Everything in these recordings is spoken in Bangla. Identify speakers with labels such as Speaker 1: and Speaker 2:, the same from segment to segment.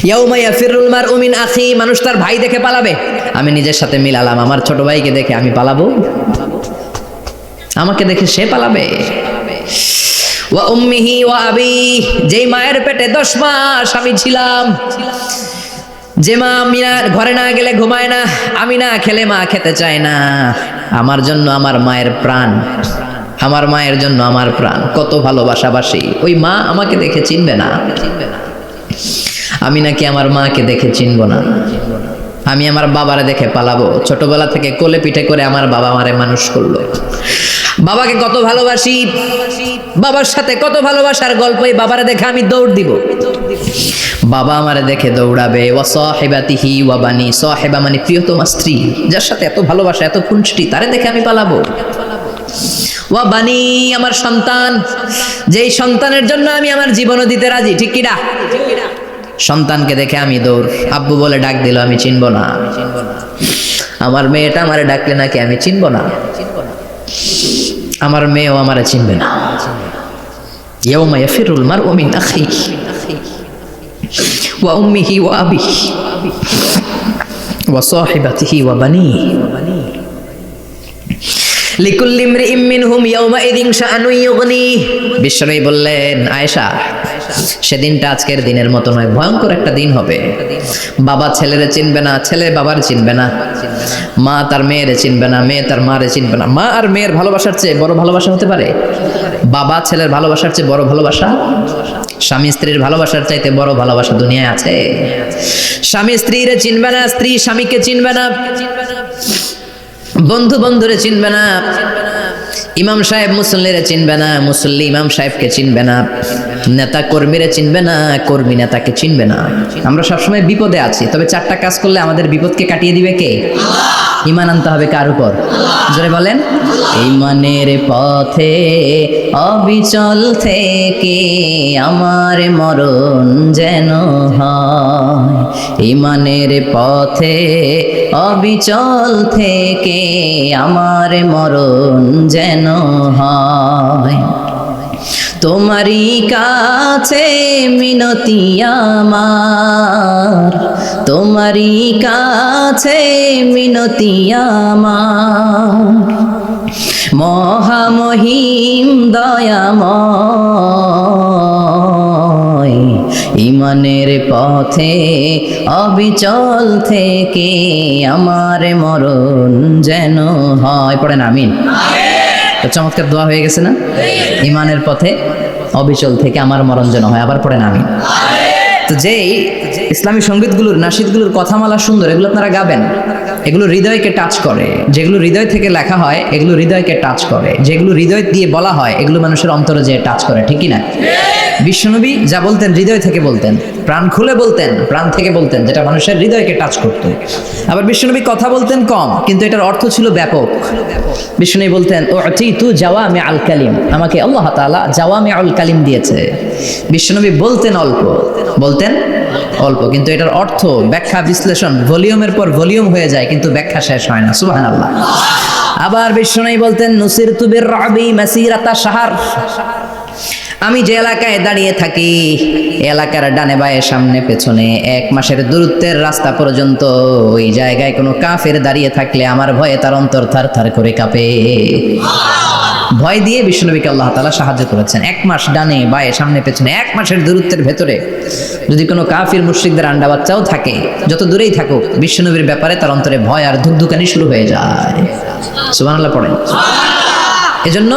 Speaker 1: ইয়াউমা ইয়াফিরুল মারউ মিন আখি, মানুষ তার ভাই দেখে পালাবে। আমি নিজের সাথে মিলালাম, আমার ছোট ভাইকে দেখে আমি পালাবো, আমাকে দেখে সে পালাবে। ওয়া উম্মিহি ওয়া আবি, যেই মায়ের পেটে 10 মাস আমি ছিলাম, যে মা আমি ঘরে না গেলে ঘুমায় না, আমি না খেলে মা খেতে চায় না, আমার জন্য আমার মায়ের প্রাণ, আমার মায়ের জন্য আমার প্রাণ, কত ভালোবাসাবাসি। ওই মা আমাকে দেখে চিনবে না, আমি নাকি আমার মাকে দেখে চিনব না। আমি আমার বাবারে দেখে পালাবো। ছোটবেলা থেকে কোলে পিঠে করে আমার বাবা আমারে মানুষ করলো, বাবাকে কত ভালোবাসি, বাবার সাথে কত ভালোবাসার গল্প, এই বাবারে দেখে আমি দৌড় দিব, বাবা আমারে দেখে দৌড়াবে। ওয়া সাহিবাতিহি ওয়া বানি, সাহিবা মানে প্রিয়তমা স্ত্রী, যার সাথে এত ভালোবাসা এত খুনসুটি, তারে দেখে আমি পালাবো। ওয়া বানি, আমার সন্তান, যেই সন্তানের জন্য আমি আমার জীবনও দিতে রাজি, ঠিক কি না? সন্তানকে দেখে আমি দৌড়। আব্বু বলে ডাক দিল, আমি চিনব না। আমার মেয়েটা আমারে ডাকলে নাকি আমি চিনব না, আমার মেয়েও আমারে চিনবে না। ইয়াউমা ইয়াফিরুল মারউ মিন আখিহি ওয়া উম্মিহি ওয়া আবিহি ওয়া সাহিবাতিহি ওয়া বানিহি লিকুল্লি ইমরিইম মিনহুম ইয়াউমাইযিন শাআনুন ইউগনি। বিশ্বনবী বললেন, আয়েশা, সেদিনটা আজকের দিনের মতো নয়, ভয়ঙ্কর একটা দিন হবে। বাবা ছেলেরে চিনবে না, ছেলে বাবার চিনবে না, মা তার মেয়েরে চিনবে না, মেয়ে তার মারে চিনবে না। মা আর মেয়ের ভালোবাসার চেয়ে বড় ভালোবাসা হতে পারে? বাবা ছেলের ভালোবাসার চেয়ে বড় ভালোবাসা? স্বামী স্ত্রীর ভালোবাসার চাইতে বড় ভালোবাসা দুনিয়ায় আছে? স্বামী স্ত্রীরে চিনবে না, স্ত্রী স্বামীকে চিনবে না, বন্ধু বন্ধুরে চিনবে না, ইমাম সাহেব মুসল্লিরে চিনবে না, মুসল্লি ইমাম সাহেবকে চিনবে না, নেতা কর্মীরে চিনবে না, কর্মী নেতাকে চিনবে না। আমরা সবসময় বিপদে আছি, তবে 4টা কাজ করলে আমাদের বিপদকে কাটিয়ে দিবে কে? ঈমান আনতে হবে কার উপর? জোরে বলেন। ঈমানের পথে অবিচল থেকে আমার মরণ যেন হয়, ঈমানের পথে অবিচল থেকে আমার মরণ যেন হয়। তোমারই কাছে মিনতি আমার, তোমারই কাছে মিনতি আমার, মহামহিম দয়াময়, ঈমানের পথে অবিচল থেকে আমার মরণ যেন হয়। পড়েন আমিন। চমৎকার দোয়া হয়ে গেছে না? ঈমানের পথে অবিচল থেকে আমার মরণ যেন হয়। আবার পড়েন আমিন। তো যেই ইসলামী সঙ্গীতগুলোর নাশিদগুলোর কথামালা সুন্দর, এগুলো আপনারা গাবেন, এগুলো হৃদয়কে টাচ করে। যেগুলো হৃদয় থেকে লেখা হয় এগুলো হৃদয়কে টাচ করে, যেগুলো হৃদয় দিয়ে বলা হয় এগুলো মানুষের অন্তরে যেয়ে টাচ করে, ঠিক কি না? বিশ্বনবী যা বলতেন হৃদয় থেকে বলতেন, প্রাণ খুলে বলতেন, প্রাণ থেকে বলতেন, যেটা মানুষের হৃদয়কে টাচ করতো। আবার বিশ্বনবী কথা বলতেন কম, কিন্তু এটার অর্থ ছিল ব্যাপক। বিশ্বনবী বলতেন, উতিতু জাওয়ামি আল কালিম, আমাকে আল্লাহ তাআলা জাওয়ামি আল কালিম দিয়েছে। বিশ্বনবী বলতেন অল্প, বলতেন অল্প, কিন্তু এটার অর্থ ব্যাখ্যা বিশ্লেষণ ভলিউমের পর ভলিউম হয়ে যায়, কিন্তু ব্যাখ্যা শেষ হয় না। সুবহানাল্লাহ। আবার বিশ্বনবী বলতেন, নুসিরতু বির-রা'বি মাসিরাতা শাহর, আমি যে এলাকায় দাঁড়িয়ে থাকি এলাকার ডানে বায়ে সামনে পেছনে 1 মাসের দূরত্বের রাস্তা পর্যন্ত ওই জায়গায় কোনো কাফের দাঁড়িয়ে থাকলে আমার ভয়ে তার অন্তর থার থার করে কাঁপে। ভয় দিয়ে বিশ্বনবীকে আল্লাহ তাআলা সাহায্য করেছেন। 1 মাস ডানে বায়ে সামনে পেছনে 1 মাসের দূরত্বের ভেতরে যদি কোনো কাফির মুশরিকদের আন্ডা বাচ্চাও থাকে, যত দূরেই থাকুক, বিশ্বনবীর ব্যাপারে তার অন্তরে ভয় আর ধুকধুকানি শুরু হয়ে যায়। সুবহানাল্লাহ পড়েন। এজন্য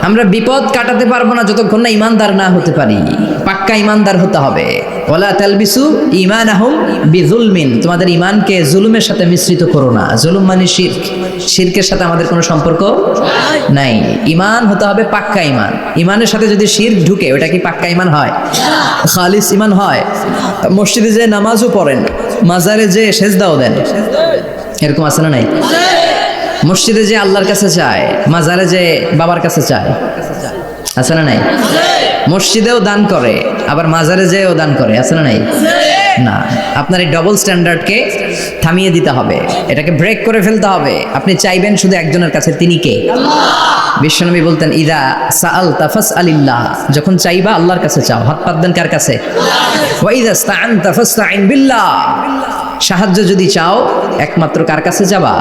Speaker 1: আমরা বিপদ কাটাতে পারবো না যতক্ষণ না ইমানদার না হতে পারি। পাক্কা ইমানদার হতে হবে। ওয়ালা তালবিসু ঈমানাহুম বিযুলমিন, তোমাদের ঈমানকে জুলুমের সাথে মিশ্রিত করো না। জুলুম মানে শিরক, শিরকের সাথে আমাদের কোনো সম্পর্ক নাই। ঈমান হতে হবে পাক্কা ঈমান। ঈমানের সাথে যদি শিরক ঢুকে ওটা কি পাক্কা ঈমান হয়? খালিস ঈমান হয়? মসজিদে যে নামাজও পড়েন, মাজারে যে সেজদাও দেন, এরকম আছে না নাই? মসজিদে যে আল্লাহর কাছে চায়, মাজারে যে বাবার কাছে চায়, আছে না নাই? মসজিদেও দান করে, আবার মাজারে যেও দান করে, আছে না নাই? না, আপনার এই ডবল স্ট্যান্ডার্ডকে থামিয়ে দিতে হবে, এটাকে ব্রেক করে ফেলতে হবে। আপনি চাইবেন শুধু একজনের কাছে, তিনি কে? বিশ্বনবী বলতেন, ইদা সাআলতা ফাসআলিল্লাহ, যখন চাইবা আল্লাহর কাছে চাও। হাত পাতবেন কার কাছে? ওয়া ইদা ইসতাআনতা ফাসতাইন বিল্লাহ, সাহায্য যদি চাও একমাত্র কার কাছে যাবা?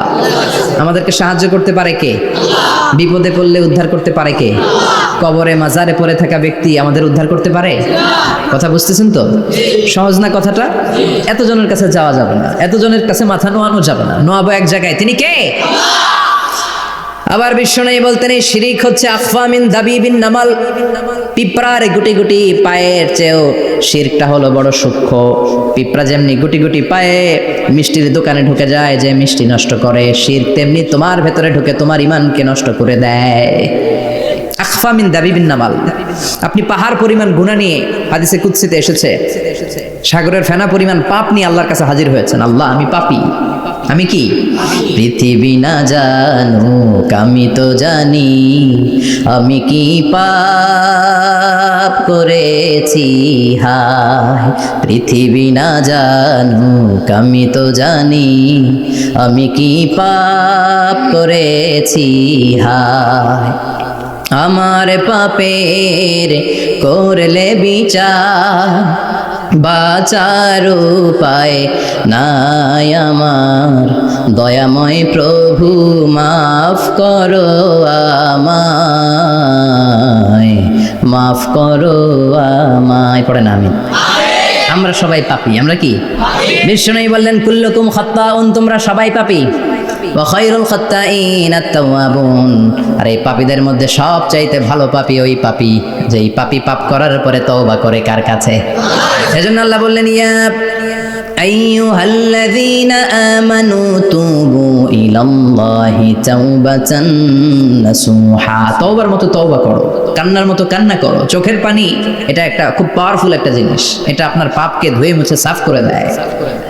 Speaker 1: আমাদেরকে সাহায্য করতে পারে কে? বিপদে পড়লে উদ্ধার করতে পারে কে? কবরে মাজারে পড়ে থাকা ব্যক্তি আমাদের উদ্ধার করতে পারে? কথা বুঝতেছেন তো? সহজ না কথাটা? এতজনের কাছে যাওয়া যাবে না, এতজনের কাছে মাথা নোয়ানো যাবে না, নোয়াবো এক জায়গায়, তিনি কে? আবার বিশ্বনবী বলতেন, এই শিরিক হচ্ছে আখফা মিন দাবিবিন নামাল, পিঁপড়ার গুটি গুটি পায়ের চেয়েও শিরকটা হলো বড় সূক্ষ্ম। পিঁপড়া যেমনি গুটি গুটি পায়ে মিষ্টির দোকানে ঢুকে যায়, যে মিষ্টি নষ্ট করে, শিরক তেমনি তোমার ভেতরে ঢুকে তোমার ইমানকে নষ্ট করে দেয়। আখফা মিন দাবিবিন নামাল, আপনি পাহাড় পরিমাণ গুনাহ নিয়ে, হাদিসে কুদসিতে এসেছে, সাগরের ফেনা পরিমাণ পাপ নিয়ে আল্লাহর কাছে হাজির হয়েছেন। আল্লাহ, আমি পাপী, আমি কি? পৃথিবী না জানুক আমি তো জানি, আমি কি পাপ করেছি হায়। পৃথিবী না জানুক আমি তো জানি, আমি কি পাপ করেছি হায়। আমার পাপের করলে বিচার, বাঁচার উপায় নাই আমার, দয়াময় প্রভু মাফ করো আমায়, মাফ করো আমায়। পড়েন আমিন। আমরা সবাই পাপী, আমরা কি? বিশ্বনবী বললেন, কুল্লুকুম খাত্তাউন, তোমরা সবাই পাপী, ওয়া খায়রুল খাত্তাইন আত-তাওয়াবুন, আর এই পাপীদের মধ্যে সবচাইতে ভালো পাপী ওই পাপী যেই পাপী পাপ করার পরে তওবা করে কার কাছে? এজন্য আল্লাহ বললেন, ইয়া আইয়ুহাল্লাযীনা আমানু তুবু ইলাল্লাহি তাওবাতান নাসুহা, তওবার মতো তওবা করো, কান্নার মতো কান্না করো। চোখের পানি এটা একটা খুব পাওয়ারফুল একটা জিনিস, এটা আপনার পাপকে ধুয়ে মুছে সাফ করে দেয়,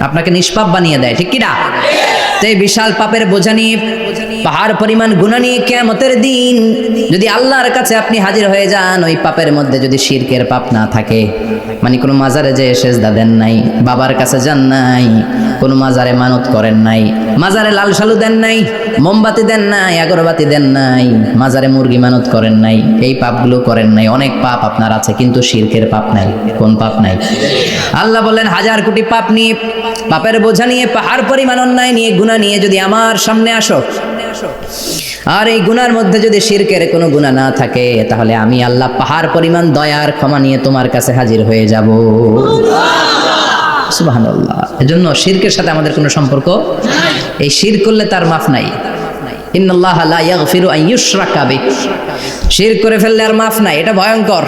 Speaker 1: আপনাকে নিষ্পাপ বানিয়ে দেয়, ঠিক কি না? এই বিশাল পাপের বোঝা নিয়ে, পাহাড় পরিমাণ গুনাহ নিয়ে কিয়ামতের দিন যদি আল্লাহর কাছে আপনি হাজির হয়ে যান, ওই পাপের মধ্যে যদি শিরকের পাপ না থাকে, মানে কোনো মাজারে যে সেজদা দেন নাই, বাবার কাছে যান নাই, কোনো মাজারে মানত করেন নাই, মাজারে লাল শালু দেন নাই, মোমবাতি দেন নাই, আগরবাতি দেন নাই, মাজারে মুরগি মানত করেন নাই, এই পাপগুলো করেন নাই, অনেক পাপ আপনার আছে, কিন্তু শিরকের পাপ নাই। কোন পাপ নাই? আল্লাহ বলেন, হাজার কোটি পাপ নিয়ে, পাপের বোঝা নিয়ে, পাহাড় পরিমাণ অন্যায় নিয়ে, গুনাহ নিয়ে যদি আমার সামনে আসো, আর এই গুনার মধ্যে যদি শিরকের কোনো গুনাহ না থাকে, তাহলে আমি আল্লাহ পাহাড় পরিমাণ দয়ার ক্ষমা নিয়ে তোমার কাছে হাজির হয়ে যাব। সুবহানাল্লাহ। এজন্য শিরকের সাথে আমাদের কোনো সম্পর্ক নাই, এই শিরক করলে তার মাফ নাই। ইন্নাল্লাহা লা ইয়াগফিরু আন ইউশরাকা বিহি, শিরক করে ফেললে আর মাফ নাই, এটা ভয়ঙ্কর,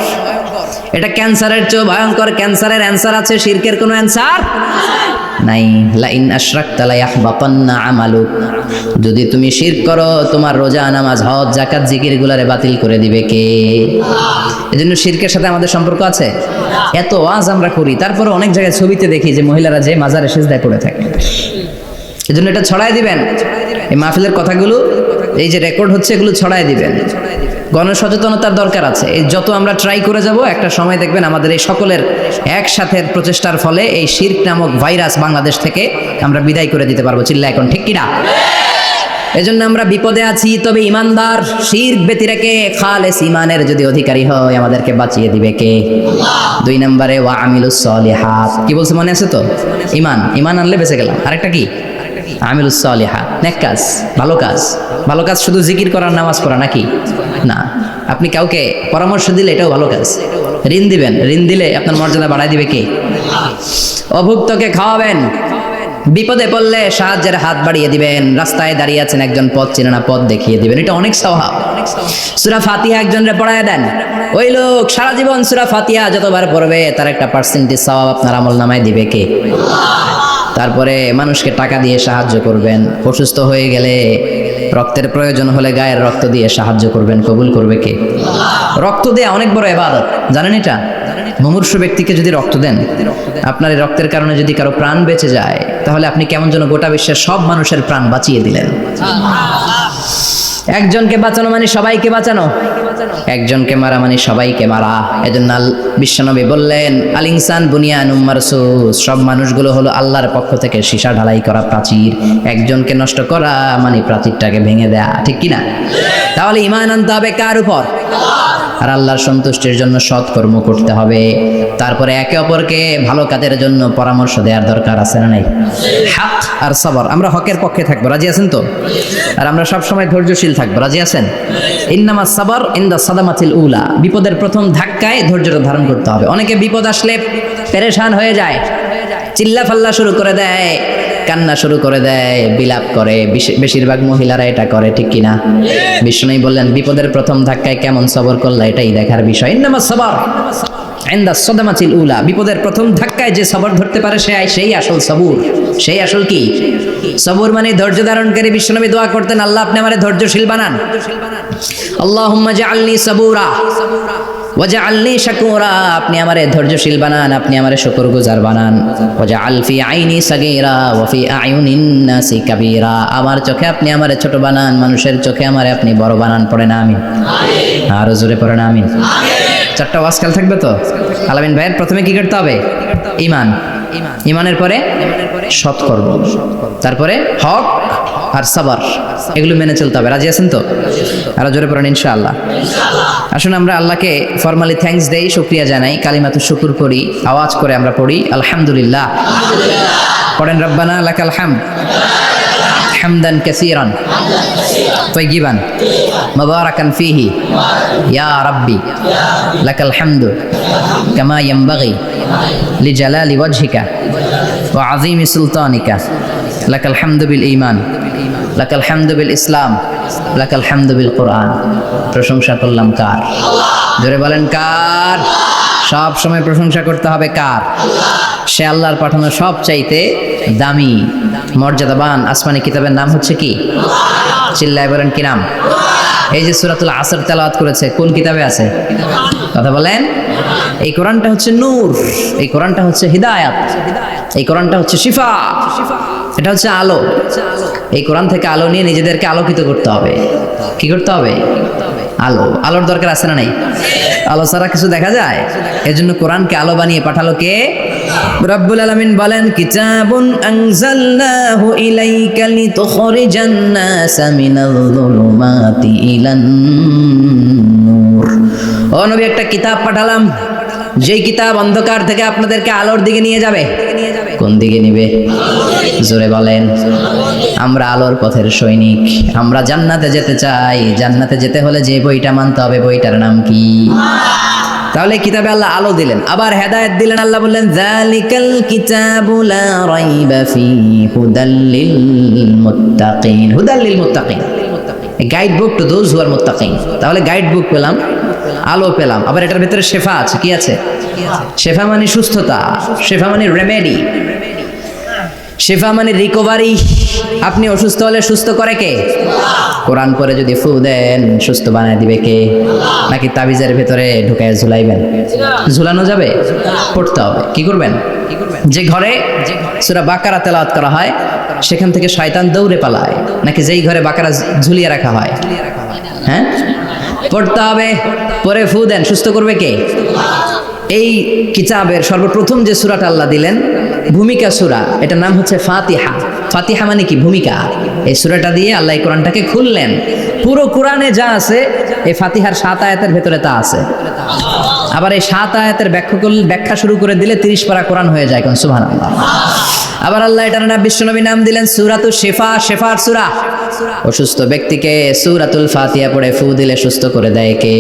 Speaker 1: এটা ক্যান্সারের চেয়ে ভয়ঙ্কর। ক্যান্সারের অ্যানসার আছে, শিরকের কোনো অ্যানসার নাই। লা ইন আশরাকতা লা ইয়াহবাতান্না আমালুক, যদি তুমি শিরক করো, তোমার রোজা নামাজ হজ যাকাত জিকির গুলারে বাতিল করে দিবে কে? এজন্য শিরকের সাথে আমাদের সম্পর্ক আছে। এত ওয়াজ আমরা করি, তারপরে অনেক জায়গায় ছবিতে দেখি যে মহিলারা যে মাজারে সিজদায় পড়ে থাকে। এজন্য এটা ছড়ায় দিবেন, এই মাহফিলের কথাগুলো, এই যে রেকর্ড হচ্ছে, এগুলো ছড়ায় দিবেন। গণসচেতনতার দরকার আছে। এই যত আমরা ট্রাই করে যাব, একটা সময় দেখবেন আমাদের এই সকলের একসাথে প্রচেষ্টার ফলে এই শিরক নামক ভাইরাস বাংলাদেশ থেকে আমরা বিদায় করে দিতে পারবো। চিল্লা এখন, ঠিক কিনা? এজন্য আমরা বিপদে আছি, তবে ইমানদার শিরক ব্যতি রেখে খালেস ইমানের যদি অধিকারী হয়, আমাদেরকে বাঁচিয়ে দিবে কে? দুই নম্বরে ওয়া আমিলুস সলিহাত, কি বলছে মনে আছে তো? ইমান, ইমান আনলে বেঁচে গেলাম। আরেকটা কি? আমিলুস সলিহাত, নেক কাজ, ভালো কাজ। ভালো কাজ শুধু জিকির করার, নামাজ পড়া নাকি? না, আপনি কাউকে পরামর্শ দিলে এটাও ভালো কাজ। ঋণ দিবেন, ঋণ দিলে আপনার মর্যাদা বাড়ায় দিবে কে? অভুক্তকে খাওয়াবেন, বিপদে পড়লে সাহায্যের হাত বাড়িয়ে দিবেন, রাস্তায় দাঁড়িয়ে আছেন একজন পথ চেনে না, পথ দেখিয়ে দিবেন, এটা অনেক সওয়াব। সূরা ফাতিহা একজনরে পড়ায় দেন, ওই লোক সারা জীবন সূরা ফাতিহা যতবার পড়বে তার একটা পার্সেন্টেজ সওয়াব আপনার আমলনামায় দিবে কে? তারপরে মানুষকে টাকা দিয়ে সাহায্য করবেন, অসুস্থ হয়ে গেলে রক্তের প্রয়োজন হলে গায়ের রক্ত দিয়ে সাহায্য করবেন, কবুল করবে কে? রক্ত দেয়া অনেক বড় ইবাদত, জানেন এটা? মুমূর্ষু ব্যক্তিকে যদি রক্ত দেন, আপনার এই রক্তের কারণে যদি কারো প্রাণ বেঁচে যায়, তাহলে আপনি কেমন যেন গোটা বিশ্বের সব মানুষের প্রাণ বাঁচিয়ে দিলেন। একজনকে বাঁচানো মানে সবাইকে বাঁচানো, একজনকে মারা মানে সবাইকে মারা। এজন্য বিশ্বনবী বললেন আল ইনসান বুনিয়ানুম মারসুস, সব মানুষগুলো হলো আল্লাহর পক্ষ থেকে সীসা ঢালাই করা প্রাচীর। একজনকে নষ্ট করা মানে প্রাচীরটাকে ভেঙে দেয়া, ঠিক কিনা? তাহলে ঈমান আনতে হবে কার উপর? আর আল্লাহর সন্তুষ্টির জন্য সৎ কর্ম করতে হবে। তারপরে একে অপরকে ভালো কাজের জন্য পরামর্শ দেওয়ার দরকার আছে না নাই? হক আর সবর, আমরা হকের পক্ষে থাকবো, রাজি আছেন তো? আর আমরা সব সময় ধৈর্যশীল থাকবো, রাজি আছেন? ইন্নামাস সাবর ইনদা সাদামাতিল উলা, বিপদের প্রথম ধাক্কায় ধৈর্যটা ধারণ করতে হবে। অনেকে বিপদ আসলে পেরেশান হয়ে যায়, চিল্লা ফাল্লা শুরু করে দেয়, কান্না শুরু করে দেয়, বিলাপ করে। বেশিরভাগ মহিলারা এটা করে, ঠিক কিনা? বিষ্ণু বললেন বিপদের প্রথম ধাক্কায় কেমন সবর করলা এটাই দেখার বিষয়। ইন্নামাস সাবর ইনদা সাদামাতিল উলা, বিপদের প্রথম ধাক্কায় যে সবর ধরতে পারে সেই আসল সবুর, সেই আসল কি সবুর মানে ধৈর্য ধারণকারী। বিশ্বনবী দোয়া করতেন আল্লাহ আপনি আমারে ধৈর্যশীল বানান, আল্লাহুম্মা জাআলনি সাবুরা ওয়াজআলনি শাকুরা, আপনি আমারে ধৈর্যশীল বানান, আপনি আমারে শুকরগুজার বানান। ওয়াজআল ফি আইনি সাগীরা ওয়া ফি আয়ুনিন নাসি কাবীরা, আমার চোখে আপনি আমারে ছোট বানান, মানুষের চোখে আমারে আপনি বড় বানান। পড়েন আমিন, আর জোরে পড়েন আমিন। চারটা ওয়াজ কাল থাকবে তো? আলামিন ভাইয়ের প্রথমে কি করতে হবে? ঈমান, ঈমানের পরে সৎকর্ম, তারপরে হক আর সাবর, এগুলো মেনে চলতে হবে। রাজি আছেন তো? আরো জোরে পড়েন ইনশাআল্লাহ। আসুন আমরা আল্লাহকে ফরমালি থ্যাঙ্কস দেই, শুকরিয়া জানাই, কালিমাতু শুকুর করি, আওয়াজ করে আমরা পড়ি আলহামদুলিল্লাহ। পড়েন রব্বানা লাকাল হামদ হামদান কাসীরান তাইয়িবান মুবারাকান ফীহি ইয়া রাব্বি লাকাল হামদু কামা ইয়ানবাগি লিজালালি ওয়াজহিকা ওয়া আযীমি সুলতানিকা লাকাল হামদু বিল ঈমান লাকাল হামদু বিল ইসলাম লাকাল হামদু বিল কুরআন। প্রশংসা করলাম কার? জোরে বলেন কার? সব সময় প্রশংসা করতে হবে কার? সে আল্লাহর পাঠানো সব চাইতে দামি মর্যাদাবান আসমানি কিতাবের নাম হচ্ছে কি? চিল্লায় বলেন কি নাম? এই যে সূরাতুল আসর তেলাওয়াত করেছে, কোন কিতাবে আছে? কথা বলেন। এই কোরআনটা হচ্ছে নূর, এই কোরআনটা হচ্ছে হিদায়াত, এই কোরআনটা হচ্ছে শিফা, এটা হচ্ছে আলো। এই কোরআন থেকে আলো নিয়ে নিজেদেরকে আলোকিত করতে হবে। কি করতে হবে? আলো। আলোর দরকার আছে না নাই? আলো ছাড়া কিছু দেখা যায়? এজন্য কোরআনকে আলো বানিয়ে পাঠালো কে? রব্বুল আলামিন বলেন কিতাবুন আনজালনাহু ইলাইকা লিতুখরিজান নাসা মিনাল যুলুমাতি ইলান নূর। ও নবী, একটা কিতাব পাঠালাম, যেই কিতাব অন্ধকার থেকে আপনাদেরকে আলোর দিকে নিয়ে যাবে। কোন দিকে নিবে? জোরে বলেন। আমরা আলোর পথের সৈনিক, আমরা জান্নাতে যেতে চাই। জান্নাতে যেতে হলে যে বইটা মানতে হবে, বইটার নাম কি? তাহলে কিতাবে আল্লাহ আলো দিলেন, আবার হেদায়েত দিলেন। আল্লাহ বললেন যালিকাল কিতাবু লা রাইবা ফীহি হুদাল লিল মুত্তাকিন। হুদাল লিল মুত্তাকিন, a guide book to those who are মুত্তাকিন। তাহলে গাইড বুক পেলাম, আলো পেলাম, আবার এটার ভিতরে শেফা আছে। কি আছে? শেফা মানে সুস্থতা, শেফা মানে রেমেডি, শেফা মানে রিকভারি। আপনি অসুস্থ হলে সুস্থ করে কে? কোরআন পরে যদি ফু দেন সুস্থ বানায় দিবে কে? নাকি তাবিজের ভেতরে ঢুকায় ঝুলাইবেন? ঝুলানো যাবে? পড়তে হবে। কি করবেন? যে ঘরে সূরা বাকারা তেলাওয়াত করা হয় সেখান থেকে শয়তান দৌড়ে পালায়, নাকি যেই ঘরে বাকারা ঝুলিয়ে রাখা হয়? হ্যাঁ, পড়তে হবে। পরে ফু দেন, সুস্থ করবে কে? এই কিতাবের সর্বপ্রথম যে সূরাটা আল্লাহ দিলেন, ভূমিকা সূরা, এটার নাম হচ্ছে ফাতিহা। ফাতিহা মানে কি? ভূমিকা। এই সূরাটা দিয়ে আল্লাহ এই কোরআনটাকে খুললেন। পুরো কোরআনে যা আছে এই ফাতিহার 7 আয়াতের ভেতরে তা আছে। আবার এই 7 আয়াতের ব্যাখ্যা শুরু করে দিলে 30 পারা কোরআন হয়ে যায়। কোন সুবহানাল্লাহ। আবার আল্লাহ এটার নাম বিশ্বনবী নাম দিলেন সূরাতুশ শিফা, শেফার সূরা। অসুস্থ ব্যক্তিকে সূরাতুল ফাতিহা পড়ে ফু দিলে সুস্থ করে দেয় কে?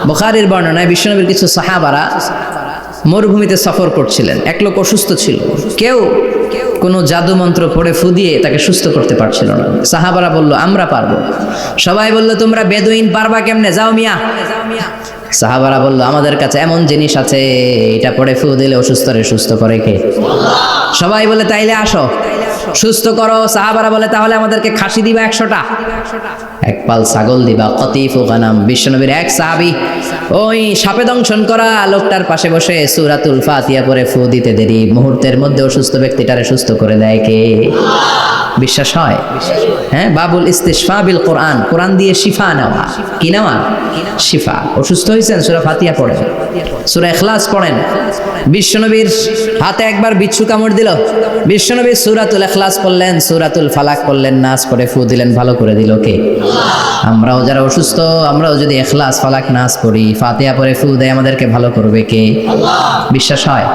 Speaker 1: বুখারীর বর্ণনায় বিশ্বনবীর কিছু সাহাবারা মরুভূমিতে সফর করছিলেন, এক লোক অসুস্থ ছিল, কেউ কোনো জাদু মন্ত্র পড়ে ফু দিয়ে তাকে সুস্থ করতে পারছিল না। সাহাবারা বলল আমরা পারবো। সবাই বলল তোমরা বেদুইন, পারবা কেমনে? যাও মিয়া। সাহাবারা বলল আমাদের কাছে এমন জিনিস আছে, এটা পড়ে ফু দিলে অসুস্থরে সুস্থ করে কে? সবাই বলে তাইলে আসো সুস্থ করো। সাহাবারা বলে তাহলে আমাদেরকে খাসি দিবা 100টা, এক পাল ছাগল দিবা। কতিফু গানাম। বিশ্বনবীর এক সাহাবী ওই সাপে দংশন করা লোকটার পাশে বসে সূরাতুল ফাতিহা পড়ে ফু দিতে দেরি মুহূর্তের মধ্যে অসুস্থ ব্যক্তিটারে সুস্থ করে দেয় কে? বিশ্বাস হয়? হ্যাঁ, বাবুল ইস্তিশফা বিল কোরআন, কোরআন দিয়ে শিফা নেওয়া। কি নেওয়া? শিফা। অসুস্থ হয়েছেন, সূরা ফাতিহা পড়েন, সূরা ইখলাস পড়েন। বিশ্বনবীর হাতে একবার বিচ্ছু কামড় দিল, বিশ্বনবী সূরাতুল ইখলাস পড়লেন, সূরাতুল ফালাক পড়লেন, নাস করে ফু দিলেন, ভালো করে দিল কে? আমরাও যারা অসুস্থ, আমরাও যদি ইখলাস ফালাক নাস পড়ি, ফাতিহা পড়ে ফু দেয়, আমাদেরকে ভালো করবে কে? বিশ্বাস হয়?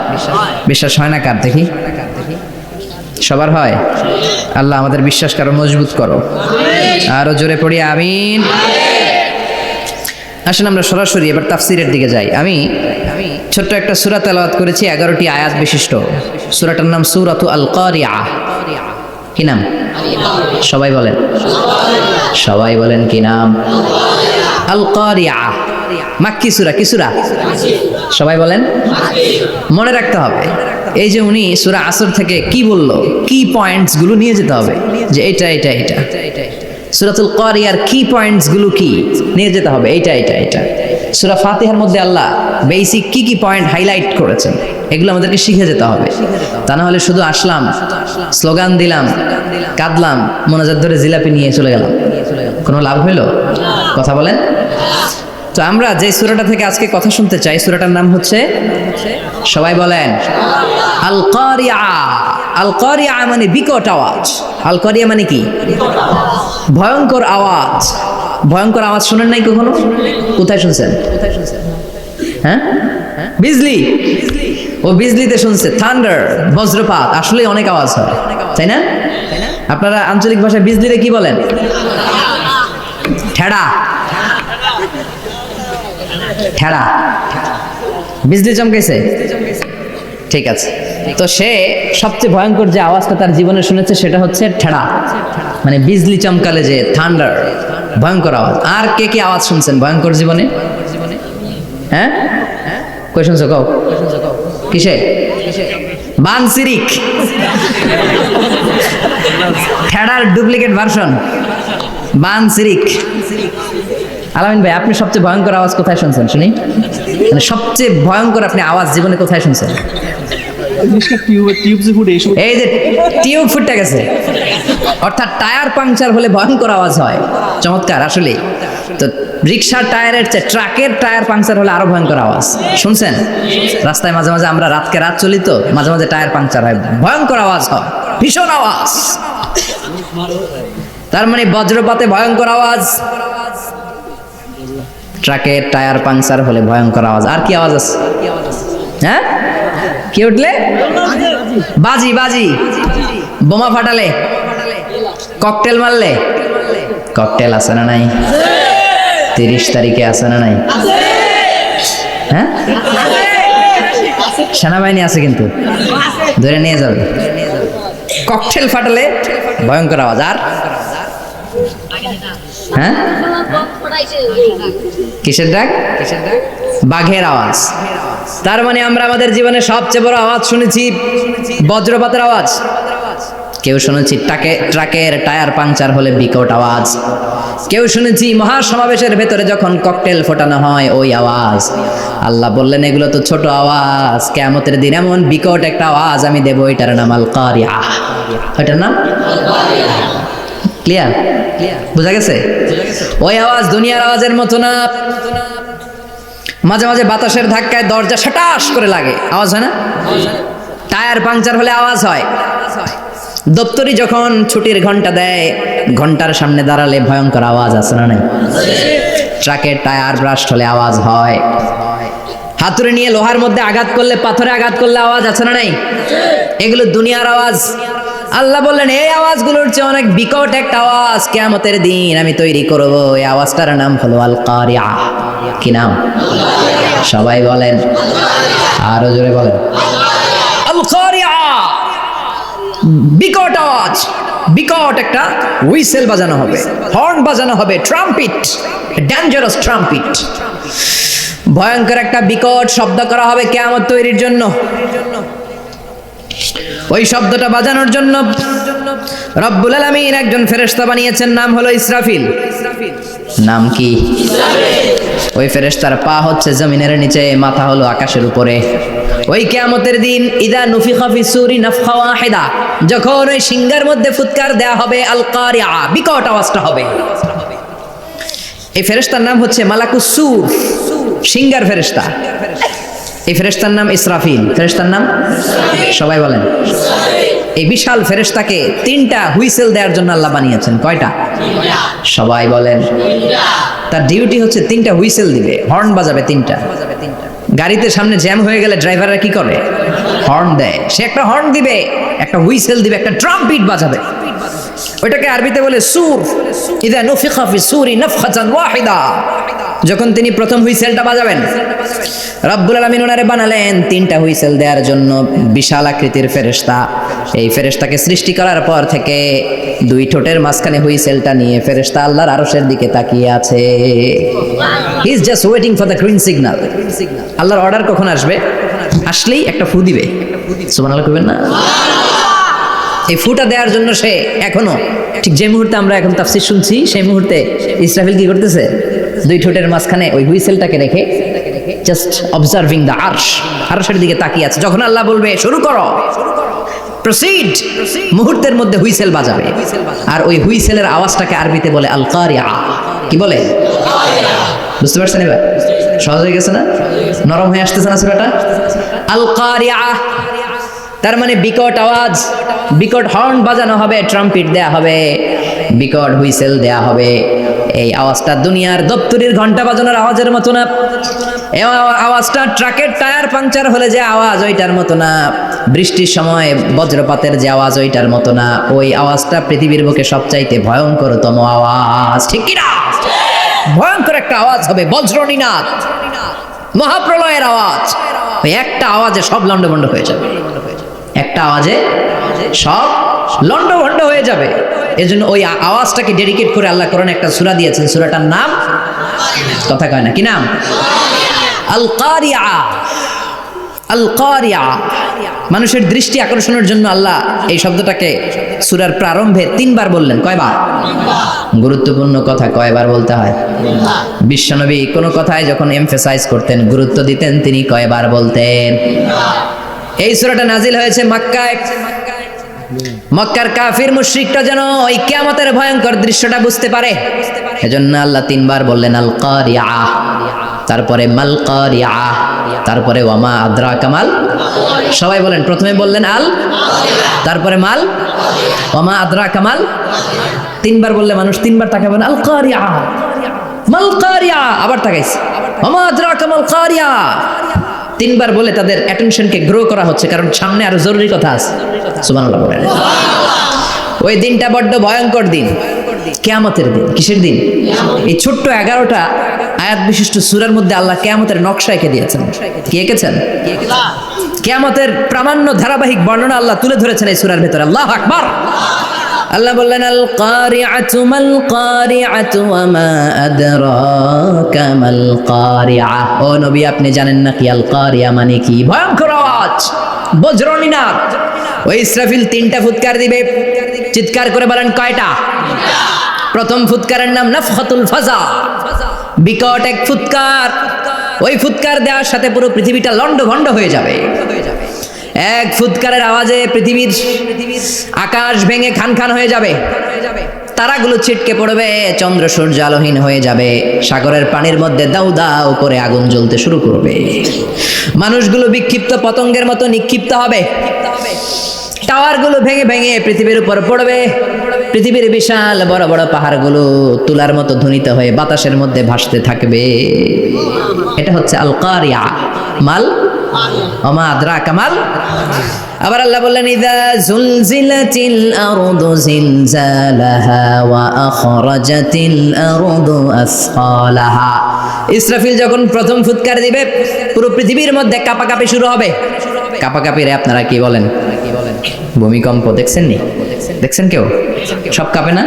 Speaker 1: বিশ্বাস হয় না কার? দেখি সবার হয়? আল্লাহ আমাদের বিশ্বাস কারো মজবুত করো, আরো জোরে পড়ি আমিন। আসেন আমরা সরাসরি এবার তাফসিরের দিকে যাই। আমি ছোট্ট একটা সূরা তেলাওয়াত করেছি, 11টি আয়াত বিশিষ্ট। সূরাটার নাম সূরাতু আল কারিয়া। কি নাম? সবাই বলেন, সবাই বলেন কি নাম? আল কারিয়া। মাক্কি সূরা। কি সূরা? সবাই বলেন। মনে রাখতে হবে, এই যে উনি সূরা আসর থেকে কি বললো, কি পয়েন্টস গুলো নিয়ে যেতে হবে, যে এটা এটা এটা। সূরাতুল কারিয়ার কি পয়েন্টস গুলো কি নিয়ে যেতে হবে, এটা এটা এটা। সূরা ফাতিহার মধ্যে আল্লাহ বেসিক কি কি পয়েন্ট হাইলাইট করেছেন, এগুলো আমাদেরকে শিখে যেতে হবে। তা না হলে শুধু আসলাম, স্লোগান দিলাম, কাঁদলাম, মোনাজাত ধরে জিলাপি নিয়ে চলে গেলাম, কোনো লাভ হইল? কথা বলেন। তো আমরা যে সূরাটা থেকে আজকে কথা শুনতে চাই, সূরাটার নাম হচ্ছে, সবাই বলেন, আল কারিয়া। আল কারিয়া মানে বিকট আওয়াজ। আল কারিয়া মানে কি? ভয়ঙ্কর আওয়াজ। ভয়ঙ্কর আওয়াজ শুনেন নাই কখনো? কোথায় শুনছেন? হ্যাঁ, বিজলি। ও বিজলিতে শুনছে, থান্ডার, বজ্রপাত। আসলে অনেক আওয়াজ হয়, তাই না? আপনারা আঞ্চলিক ভাষায় বিজলিতে কি বলেন? ঠেড়া। ঠেড়া। বিজলি চমকেছে, ঠিক আছে। তো সে সবচেয়ে ভয়ঙ্কর যে আওয়াজটা তার জীবনে শুনেছে সেটা হচ্ছে ঠেড়া, মানে বিজলি চমকালে যে থান্ডার, ভয়ঙ্কর আওয়াজ। আর কে কে আওয়াজ শুনছেন ভয়ঙ্কর জীবনে? হ্যাঁ, কই শুনছো? কও কিসে? বানসিরিক, ঠেড়ার ডুপ্লিকেট ভার্সন বানসিরিক। আলামিন ভাই, আপনি সবচেয়ে ভয়ঙ্কর আওয়াজ কোথায় শুনছেন শুনি? মানে সবচেয়ে ভয়ঙ্কর আপনি আওয়াজ জীবনে কোথায় শুনছেন? এই যে টিউব ফুটে গেছে, অর্থাৎ টায়ার পাংচার হলে ভয়ঙ্কর আওয়াজ হয়। চমৎকার। আসলে তো রিক্সার টায়ারের চেয়ে ট্রাকের টায়ার পাংচার হলে আরো ভয়ঙ্কর আওয়াজ শুনছেন? রাস্তায় মাঝে মাঝে আমরা রাতকে রাত চলি, তো মাঝে মাঝে টায়ার পাংচার হয়, ভয়ঙ্কর আওয়াজ হয়, ভীষণ আওয়াজ। তার মানে বজ্রপাতে ভয়ঙ্কর আওয়াজ, ট্রাকের টায়ার পাংচার হলে ভয়ঙ্কর আওয়াজ। আর কি আওয়াজ আছে? হ্যাঁ, কি উঠলে? বাজি। বাজি। বোমা ফাটালে, ককটেল মারলে। ককটেল আছে না নাই? 30 তারিখে আছে না নাই? হ্যাঁ, সেনাবাহিনী আছে, কিন্তু ধরে নিয়ে যাবে। ককটেল ফাটালে ভয়ঙ্কর আওয়াজ। আর হ্যাঁ, কিসের ডাক? বাঘের আওয়াজ। তার মানে আমরা আমাদের জীবনে সবচেয়ে বড় আওয়াজ শুনেছি বজ্রপাতের আওয়াজ। কেউ শুনেছি ট্রাকের টায়ার পাংচার হলে বিকট আওয়াজ। কেউ শুনেছি মহাসমাবেশের ভেতরে যখন ককটেল ফোটানো হয় ওই আওয়াজ। আল্লাহ বললেন এগুলো তো ছোট আওয়াজ, কিয়ামতের দিন এমন বিকট একটা আওয়াজ আমি দেব, এটার নাম আল কারিয়া। এটার নাম ক্লিয়ার? বুঝা গেছে? ওই আওয়াজ দুনিয়ার আওয়াজের মতো না। মাঝে মাঝে বাতাসের ধাক্কায় দরজা সাটাস করে লাগে, আওয়াজ হয় না? টায়ার পাংচার হলে আওয়াজ হয়। দপ্তরি যখন ছুটির ঘন্টা দেয়, ঘন্টার সামনে দাঁড়ালে ভয়ঙ্কর আওয়াজ আছে না নাই? ট্রাকের টায়ার ব্রাস্ট হলে আওয়াজ হয়। হাতুড়ি নিয়ে লোহার মধ্যে আঘাত করলে, পাথরে আঘাত করলে আওয়াজ আছে না নাই? এগুলো দুনিয়ার আওয়াজ। আল্লাহ বললেন এই আওয়াজগুলোর চেয়ে অনেক বিকট একটা আওয়াজ কিয়ামতের দিন আমি তৈরি করব। এই আওয়াজটার নাম হলো আল কারিয়া। কি নাম? সবাই বলেন, আরো জোরে বলেন, আল কারিয়া। বিকট আওয়াজ, বিকট একটা হুইসেল বাজানো হবে, হর্ন বাজানো হবে, ট্রাম্পিট, ডেঞ্জারাস ট্রাম্পিট। ভয়ঙ্কর একটা বিকট শব্দ করা হবে কিয়ামত তৈরির জন্য। ওই শব্দটা বাজানোর জন্য রব্বুল আলামিন একজন ফেরেশতা বানিয়েছেন, নাম হলো ইসরাফিল। নাম কি? ওই ফেরেশতার পা হচ্ছে জমিনের নিচে, মাথা হলো আকাশের উপরে। ওই কিয়ামতের দিন ইদা নুফিখা ফিস সূরি নাফখা ওয়াহিদা, যখন ওই সিংহার মধ্যে ফুৎকার দেয়া হবে, আল কারিআ, বিকট আওয়াজটা হবে। এই ফেরেশতার নাম হচ্ছে মালাকুস সূর, সিংহার ফেরেশতা। এই ফেরেশতার নাম ইসরাফিল। ফেরেশতার নাম সবাই বলেন। এই বিশাল ফেরেশতাকে 3টা হুইসেল দেওয়ার জন্য আল্লাহ বানিয়েছেন। কয়টা? সবাই বলেন। তার ডিউটি হচ্ছে 3টা হুইসেল দিবে, হর্ন বাজাবে 3টা। গাড়িতে সামনে জ্যাম হয়ে গেলে ড্রাইভাররা কি করে? হর্ন দেয়। সে একটা হর্ন দিবে, একটা হুইসেল দিবে, একটা ড্রাম বিট বাজাবে। ওইটাকে আরবিতে বলে সুর। ইদা নুফিখা ফিস সূরি নাফখাতান ওয়াহিদা, যখন তিনি প্রথম হুইসেলটা বাজাবেন, রব্বুল আলামিন ওনারে বানালেন 3টা হুইসেল দেওয়ার জন্য, বিশাল আকৃতির ফেরেশতা। এই ফেরেশতাকে সৃষ্টি করার পর থেকে 2 ঠোঁটের মাঝখানে হুইসেলটা নিয়ে ফেরেশতা আল্লাহর আরশের দিকে তাকিয়ে আছে। He is just waiting for the green signal. আল্লাহর অর্ডার কখন আসবে? আসলেই একটা ফু দিবে। সুবহানাল্লাহ কইবেন না? এই ফুটা দেওয়ার জন্য সে এখনো, ঠিক যে মুহূর্তে আমরা এখন তাফসীর শুনছি, সেই মুহূর্তে ইসরাফিল কি করতেছে? 2 ঠোঁটের মাঝখানে ওই হুইসেলটাকে রেখে জাস্ট অবজার্ভিং দ্য আরশ, আরশের দিকে তাকিয়ে আছে। যখন আল্লাহ বলবে শুরু করো, প্রসিড, মুহূর্তের মধ্যে হুইসেল বাজাবে। আর ওই হুইসেলের আওয়াজটাকে আরবিতে বলে আল কারিআ। কি বলে? বুঝতে পারছেন এবার? সহজ হয়ে গেছে না? নরম হয়ে আসতেছে না সূরাটা? আল কারিআ তার মানে বিকট আওয়াজ, বিকট হর্ন বাজানো হবে, ট্রাম্পিট দেয়া হবে, বিকট হুইসেল দেয়া হবে। এই আওয়াজটা দুনিয়ার দপ্তরির ঘন্টা বাজানোর আওয়াজের মতো না। এই আওয়াজটা ট্রাকের টায়ার পাংচার হলে যে আওয়াজ, ওইটার মতো না। বৃষ্টির সময় বজ্রপাতের যে আওয়াজ, ওইটার মতো না। ওই আওয়াজটা পৃথিবীর বুকে সবচাইতে ভয়ঙ্করতম আওয়াজ। ঠিক কি না? ভয়ঙ্কর একটা আওয়াজ হবে, বজ্রনিনাদ, মহাপ্রলয়ের আওয়াজ। ওই একটা আওয়াজে সব লন্ডভন্ড হয়ে যাবে। একটা আওয়াজে সব লন্ডভন্ড হয়ে যাবে। এজন্য ওই আওয়াজটাকে ডেডিকেট করে আল্লাহ কোরআনে একটা সূরা দিয়েছেন। সূরাটার নাম, কথা কয় না, কি নাম? আল কারিআ। আল কারিআ, মানুষের দৃষ্টি আকর্ষণের জন্য আল্লাহ এই শব্দটাকে সূরার প্রারম্ভে 3 বার বললেন। কয়বার? গুরুত্বপূর্ণ কথা কয়বার বলতে হয়? বিশ্বনবী কোন কথায় যখন এমফাসাইজ করতেন, গুরুত্ব দিতেন, তিনি কয়বার বলতেন? এই সূরাটা নাজিল হয়েছে মক্কায়। মক্কার কাফির মুশরিকরা যেন ওই কিয়ামতের ভয়ঙ্কর দৃশ্যটা বুঝতে পারে, এজন্য আল্লাহ 3 বার বললেন আল কারিআ, তারপরে মাল কারিআ, তারপরে ওয়ামা আদরাকা মাল। সবাই বলেন। প্রথমে বললেন আল, তারপরে মাল, ওয়ামা আদরাকা মাল। 3 বার বললে মানুষ 3 বার তাকাবেন, আল কারিআ, মাল কারিআ, আবার তাকাইছে, ওয়ামা আদরাকা মাল কারিআ। 3 বার বলে তাদের অ্যাটেনশনকে গ্রো করা হচ্ছে, কারণ সামনে আরো জরুরি কথা আছে। সুবহানাল্লাহ বলেন। ওই দিনটা বড্ড ভয়ঙ্কর দিন, কিয়ামতের দিন। কিসের দিন? এই ছোট্ট 11টা আয়াত বিশিষ্ট সূরার মধ্যে আল্লাহ কিয়ামতের নকশা এঁকে দিয়েছেন। কি এঁকেছেন? কিয়ামতের প্রামাণ্য ধারাবাহিক বর্ণনা আল্লাহ তুলে ধরেছেন এই সূরার ভেতরে। আল্লাহু আকবার। আল্লাহ বললেন আল কারিআতু মাল কারিআতু ওয়া মা আদরাকা মাল কারিআ। ও নবী, আপনি জানেন না কি আল কারিআ মানে কি? ভয়ঙ্কর আওয়াজ, বজ্রনিনাদ। ওই ইসরাফিল 3টা ফুৎকার দিবে। চিৎকার করে বলেন কয়টা? প্রথম ফুৎকারের নাম নাফখাতুল ফাজা, বিকট এক ফুৎকার। ওই ফুৎকার দেওয়ার সাথে পুরো পৃথিবীটা লন্ডভন্ড হয়ে যাবে। এক ফুৎকারের আওয়াজে পৃথিবীর আকাশ ভেঙে খান খান হয়ে যাবে, তারাগুলো ছিটকে পড়বে, চন্দ্র সূর্য আলোহীন হয়ে যাবে, সাগরের পানির মধ্যে দাউ দাউ করে আগুন জ্বলতে শুরু করবে, মানুষগুলো বিক্ষিপ্ত পতঙ্গের মতো নিক্ষিপ্ত হবে, টাওয়ারগুলো ভেঙে ভেঙে পৃথিবীর উপর পড়বে, পৃথিবীর বিশাল বড় বড় পাহাড়গুলো তুলার মতো ধ্বনিত হয়ে বাতাসের মধ্যে ভাসতে থাকবে। এটা হচ্ছে আল কারিআ। মাল, ওমা আদরাকা মাল। আবার আল্লাহ বললেন ইযা যুলজিলাতিল আরদু জিলজালাহা ওয়া আখরাজাতিল আরদু আসফালাহা। ইসরাফিল যখন প্রথম ফুৎকার দিবে, পুরো পৃথিবীর মধ্যে কাঁপাকাঁপি শুরু হবে। কাঁপাকাঁপি রে আপনারা কি বলেন? ভূমিকম্প দেখছেন নি? দেখছেন কেউ? সব কাঁপে না?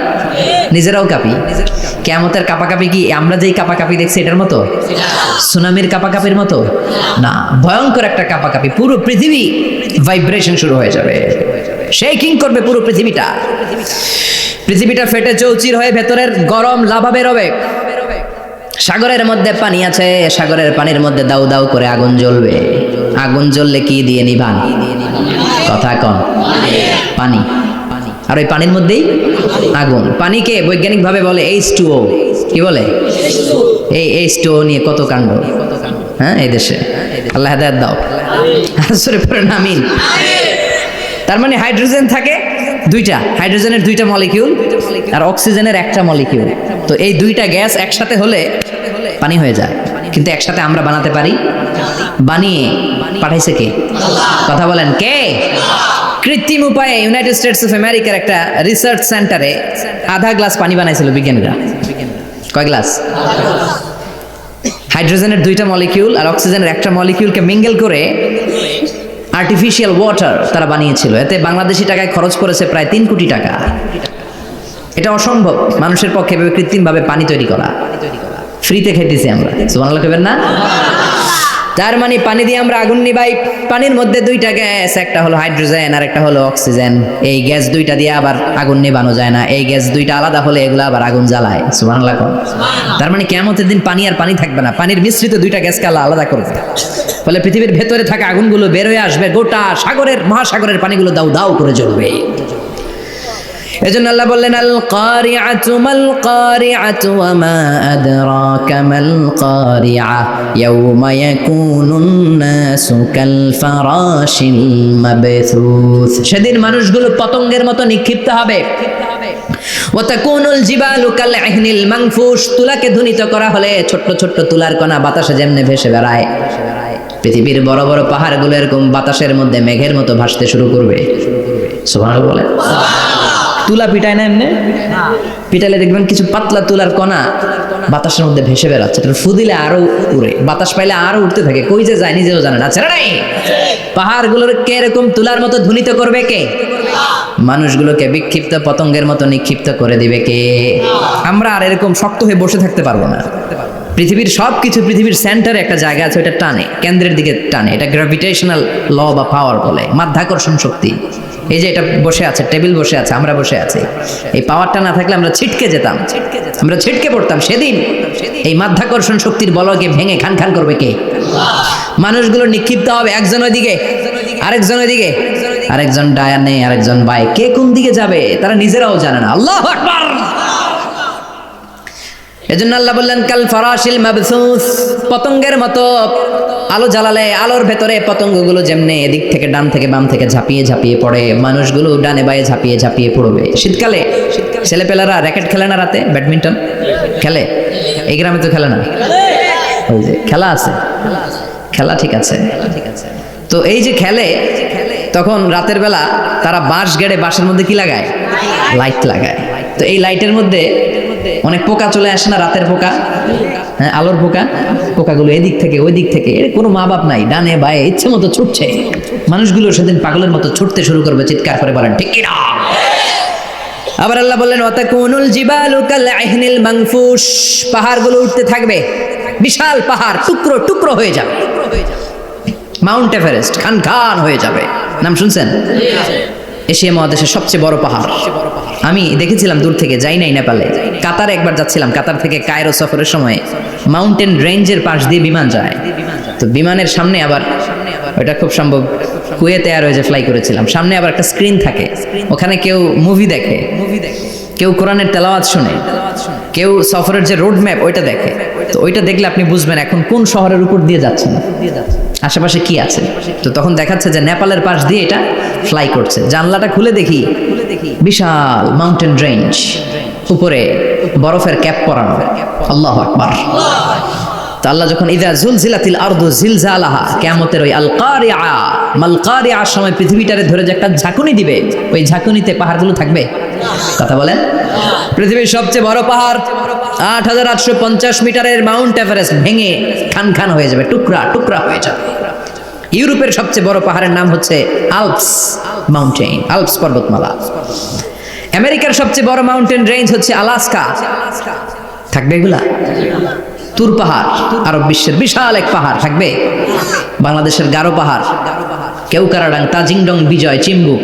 Speaker 1: নিজেরাও কাঁপি। কিয়ামতের কাঁপাকাঁপি কি আমরা যেই কাঁপাকাঁপি দেখছি এটার মতো? সুনামির কাঁপাকাঁপির মতো না, ভয়ঙ্কর একটা কাঁপাকাঁপি। পুরো পৃথিবী ভাইব্রেশন শুরু হয়ে যাবে, শেকিং করবে পুরো পৃথিবীটা। পৃথিবীটা ফেটে চৌচির হয়ে ভেতরের গরম লাভা বের হবে, সাগরের মধ্যে পানি আছে, সাগরের পানির মধ্যে দাউ দাউ করে আগুন জ্বলবে। আগুন জ্বললে কি দিয়ে নিভান? কথা কম, পানি। আর ওই পানির মধ্যেই আগুন। পানিকে বৈজ্ঞানিকভাবে বলে H2O। কি বলে? এই H2O নিয়ে কত কাণ্ড, হ্যাঁ, এই দেশে। আল্লাহ হেদায়েত দাও, আসরে পড়েন আমিন। তার মানে হাইড্রোজেন থাকে দুইটা, হাইড্রোজেনের দুইটা মলিকিউল আর অক্সিজেনের একটা মলিকিউল। তো এই দুইটা গ্যাস একসাথে হলে পানি হয়ে যায়। কিন্তু একসাথে আমরা বানাতে পারি? বানিয়ে পাঠাইছে কে? কথা বলেন, কে? কৃত্রিম উপায়ে ইউনাইটেড স্টেটস অফ আমেরিকার একটা রিসার্চ সেন্টারে আধা গ্লাস পানি বানাইছিল বিজ্ঞানীরা। কয় গ্লাস? হাইড্রোজেনের দুইটা মলিকিউল আর অক্সিজেনের একটা মলিকিউলকে মিঙ্গেল করে আর্টিফিশিয়াল ওয়াটার তারা বানিয়েছিল। এতে বাংলাদেশি টাকায় খরচ করেছে প্রায় 3 কোটি টাকা। এটা অসম্ভব মানুষের পক্ষে এভাবে কৃত্রিমভাবে পানি তৈরি করা। ফ্রিতে খাইতেছি আমরা, সুবহানাল্লাহ কইবেন না? তার মানে পানি দিয়ে আমরা আগুন নিভাই। পানির মধ্যে দুইটা গ্যাস, একটা হলো হাইড্রোজেন আর একটা হলো অক্সিজেন। এই গ্যাস দুইটা দিয়ে আবার আগুন নেভানো যায় না। এই গ্যাস দুইটা আলাদা হলে এগুলো আবার আগুন জ্বালায়। সুবহানাল্লাহ। তার মানে কিয়ামতের দিন পানি আর পানি থাকবে না, পানির মিশ্রিত দুইটা গ্যাসকে আল্লাহ আলাদা করবে। ফলে পৃথিবীর ভেতরে থাকা আগুনগুলো বের হয়ে আসবে, গোটা সাগরের মহাসাগরের পানিগুলো দাউ দাউ করে জ্বলবে। এজন্য আল্লাহ বললেন, আল কারিআতু মাল কারিআতু ওয়া মা আদরাকা মাল কারিআ ইয়াউমা ইয়াকুনুন নাসু কাল ফারাশিল মাবথুস। সেদিন মানুষগুলো পতঙ্গের মতো নিক্ষিপ্ত হবে। ওয়া তাকুনুল জিবালু কাল ইহনিল মানফুশ। তুলাকে ধ্বনিত করা হলে ছোট্ট ছোট্ট তুলার কণা বাতাসে যেমনে ভেসে বেড়ায়, পৃথিবীর বড় বড় পাহাড়গুলো এরকম বাতাসের মধ্যে মেঘের মতো ভাসতে শুরু করবে। সুবহানাল্লাহ বলেন। তুলা পিটায় না এমনি? পিটালে দেখবেন কিছু পাতলা তুলার কণা বাতাসের মধ্যে ভেসে বেড়াচ্ছে। এটা ফু দিলে আরো উড়ে, বাতাস পাইলে আরো উঠতে থাকে, কই যে যায় নিজেও জানে না। ছেড়ে নাই, পাহাড়গুলোকে এরকম তুলার মতো ধ্বনিত করবে কে? মানুষগুলোকে বিক্ষিপ্ত পতঙ্গের মতো নিক্ষিপ্ত করে দিবে কে? আমরা আর এরকম শক্ত হয়ে বসে থাকতে পারবো না। পৃথিবীর সব কিছু, পৃথিবীর সেন্টারে একটা জায়গা আছে, ওটা টানে, কেন্দ্রের দিকে টানে। এটা গ্র্যাভিটেশনাল ল বা পাওয়ার বলে, মাধ্যাকর্ষণ শক্তি। এই যে এটা বসে আছে, টেবিল বসে আছে, আমরা বসে আছি, এই পাওয়ারটা না থাকলে আমরা ছিটকে যেতাম, আমরা ছিটকে পড়তাম। সেদিন এই মাধ্যাকর্ষণ শক্তির বলকে ভেঙে খান খান করবে কে? মানুষগুলো নিক্ষিপ্ত হবে, একজন ওইদিকে, আরেকজন ওইদিকে, আরেকজন ডায়ানে, আরেকজন বাই। কে কোন দিকে যাবে তারা নিজেরাও জানে না। আল্লাহু আকবার। এজন্য আল্লাহ বললেন, কাল ফারাশিল মাবসুস। পতঙ্গের মতো আলো জ্বালালে আলোর ভেতরে পতঙ্গগুলো যেমনে এদিক থেকে ডান থেকে বাম থেকে ঝাঁপিয়ে ঝাঁপিয়ে পড়ে, মানুষগুলো ডানে বায়ে ঝাঁপিয়ে ঝাঁপিয়ে পড়বে। শীতকালে ছেলেপেলারা র্যাকেট খেলে না, রাতে ব্যাডমিন্টন খেলে। এই গ্রামে তো খেলে না, ওই যে খেলা আছে, খেলা ঠিক আছে। তো এই যে খেলে, তখন রাতের বেলা তারা বাঁশ গেড়ে, বাঁশের মধ্যে কি লাগায়? লাইট লাগায়। তো এই লাইটের মধ্যে অনেক পোকা চলে আসে না, রাতের পোকা, হ্যাঁ, আলোর পোকা। পোকাগুলো এদিক থেকে ওই দিক থেকে, কোনো মা বাপ নাই, ডানে বায়ে ইচ্ছে মতো ছুটছে। মানুষগুলো সেদিন পাগলের মতো ছুটতে শুরু করবে, চিৎকার করে বলেন ঠিক কিনা? আবার আল্লাহ বললেন, ওয়াতাকুনুল জিবালু কাল ইহনিল মানফুশ। পাহাড়গুলো উঠতে থাকবে, বিশাল পাহাড় টুকরো টুকরো হয়ে যাবে। মাউন্ট এভারেস্ট খান খান হয়ে যাবে। নাম শুনছেন? এশিয়া মহাদেশের সবচেয়ে বড় পাহাড়। আমি দেখেছিলাম দূর থেকে, যাই নাই নেপালে। কাতারে একবার যাচ্ছিলাম, কাতার থেকে কায়রো সফরের সময় মাউন্টেন রেঞ্জের পাশ দিয়ে বিমান যায়। তো বিমানের সামনে আবার, ওটা খুব সম্ভব কুয়েতে এয়ারওয়েজে ফ্লাই করেছিলাম, সামনে আবার একটা স্ক্রিন থাকে, ওখানে কেউ মুভি দেখে, কেউ কোরআনের তেলাওয়াত শুনে, কেউ সফরের যে রোড ম্যাপ ওইটা দেখে। তো ওইটা দেখলে আপনি বুঝবেন এখন কোন শহরের উপর দিয়ে যাচ্ছেন, আশেপাশে কি আছে। তো তখন দেখাচ্ছে যে নেপালের পাশ দিয়ে এটা ফ্লাই করছে। জানলাটা খুলে দেখি বিশাল মাউন্টেন রেঞ্জ, উপরে বরফের ক্যাপ পরানো। আল্লাহু আকবার। তো আল্লাহ যখন ইযা জুলজিলাতিল আরদু জিলজালাহা, কিয়ামতের ওই আল কারিআ মাল কারিআর সময় পৃথিবীটারে ধরে যে একটা ঝাঁকুনি দিবে, ওই ঝাঁকুনিতে পাহাড়গুলো থাকবে। কথা বলেন। পৃথিবীর সবচেয়ে বড় পাহাড় ৮৮৫০ মিটারের মাউন্ট এভারেস্ট ভেঙে খান খান হয়ে যাবে, টুকরা টুকরা হয়ে যাবে। ইউরোপের সবচেয়ে বড় পাহাড়ের নাম হচ্ছে আল্পস মাউন্টেন, আল্পস পর্বতমালা। আমেরিকার সবচেয়ে বড় মাউন্টেন রেঞ্জ হচ্ছে আলাস্কা। থাকবে এগুলা? তুর পাহাড় আরব বিশ্বের বিশাল এক পাহাড় থাকবে। বাংলাদেশের গারো পাহাড়, কেউকারাডাং, তাজিংডং, বিজয়, চিম্বুক,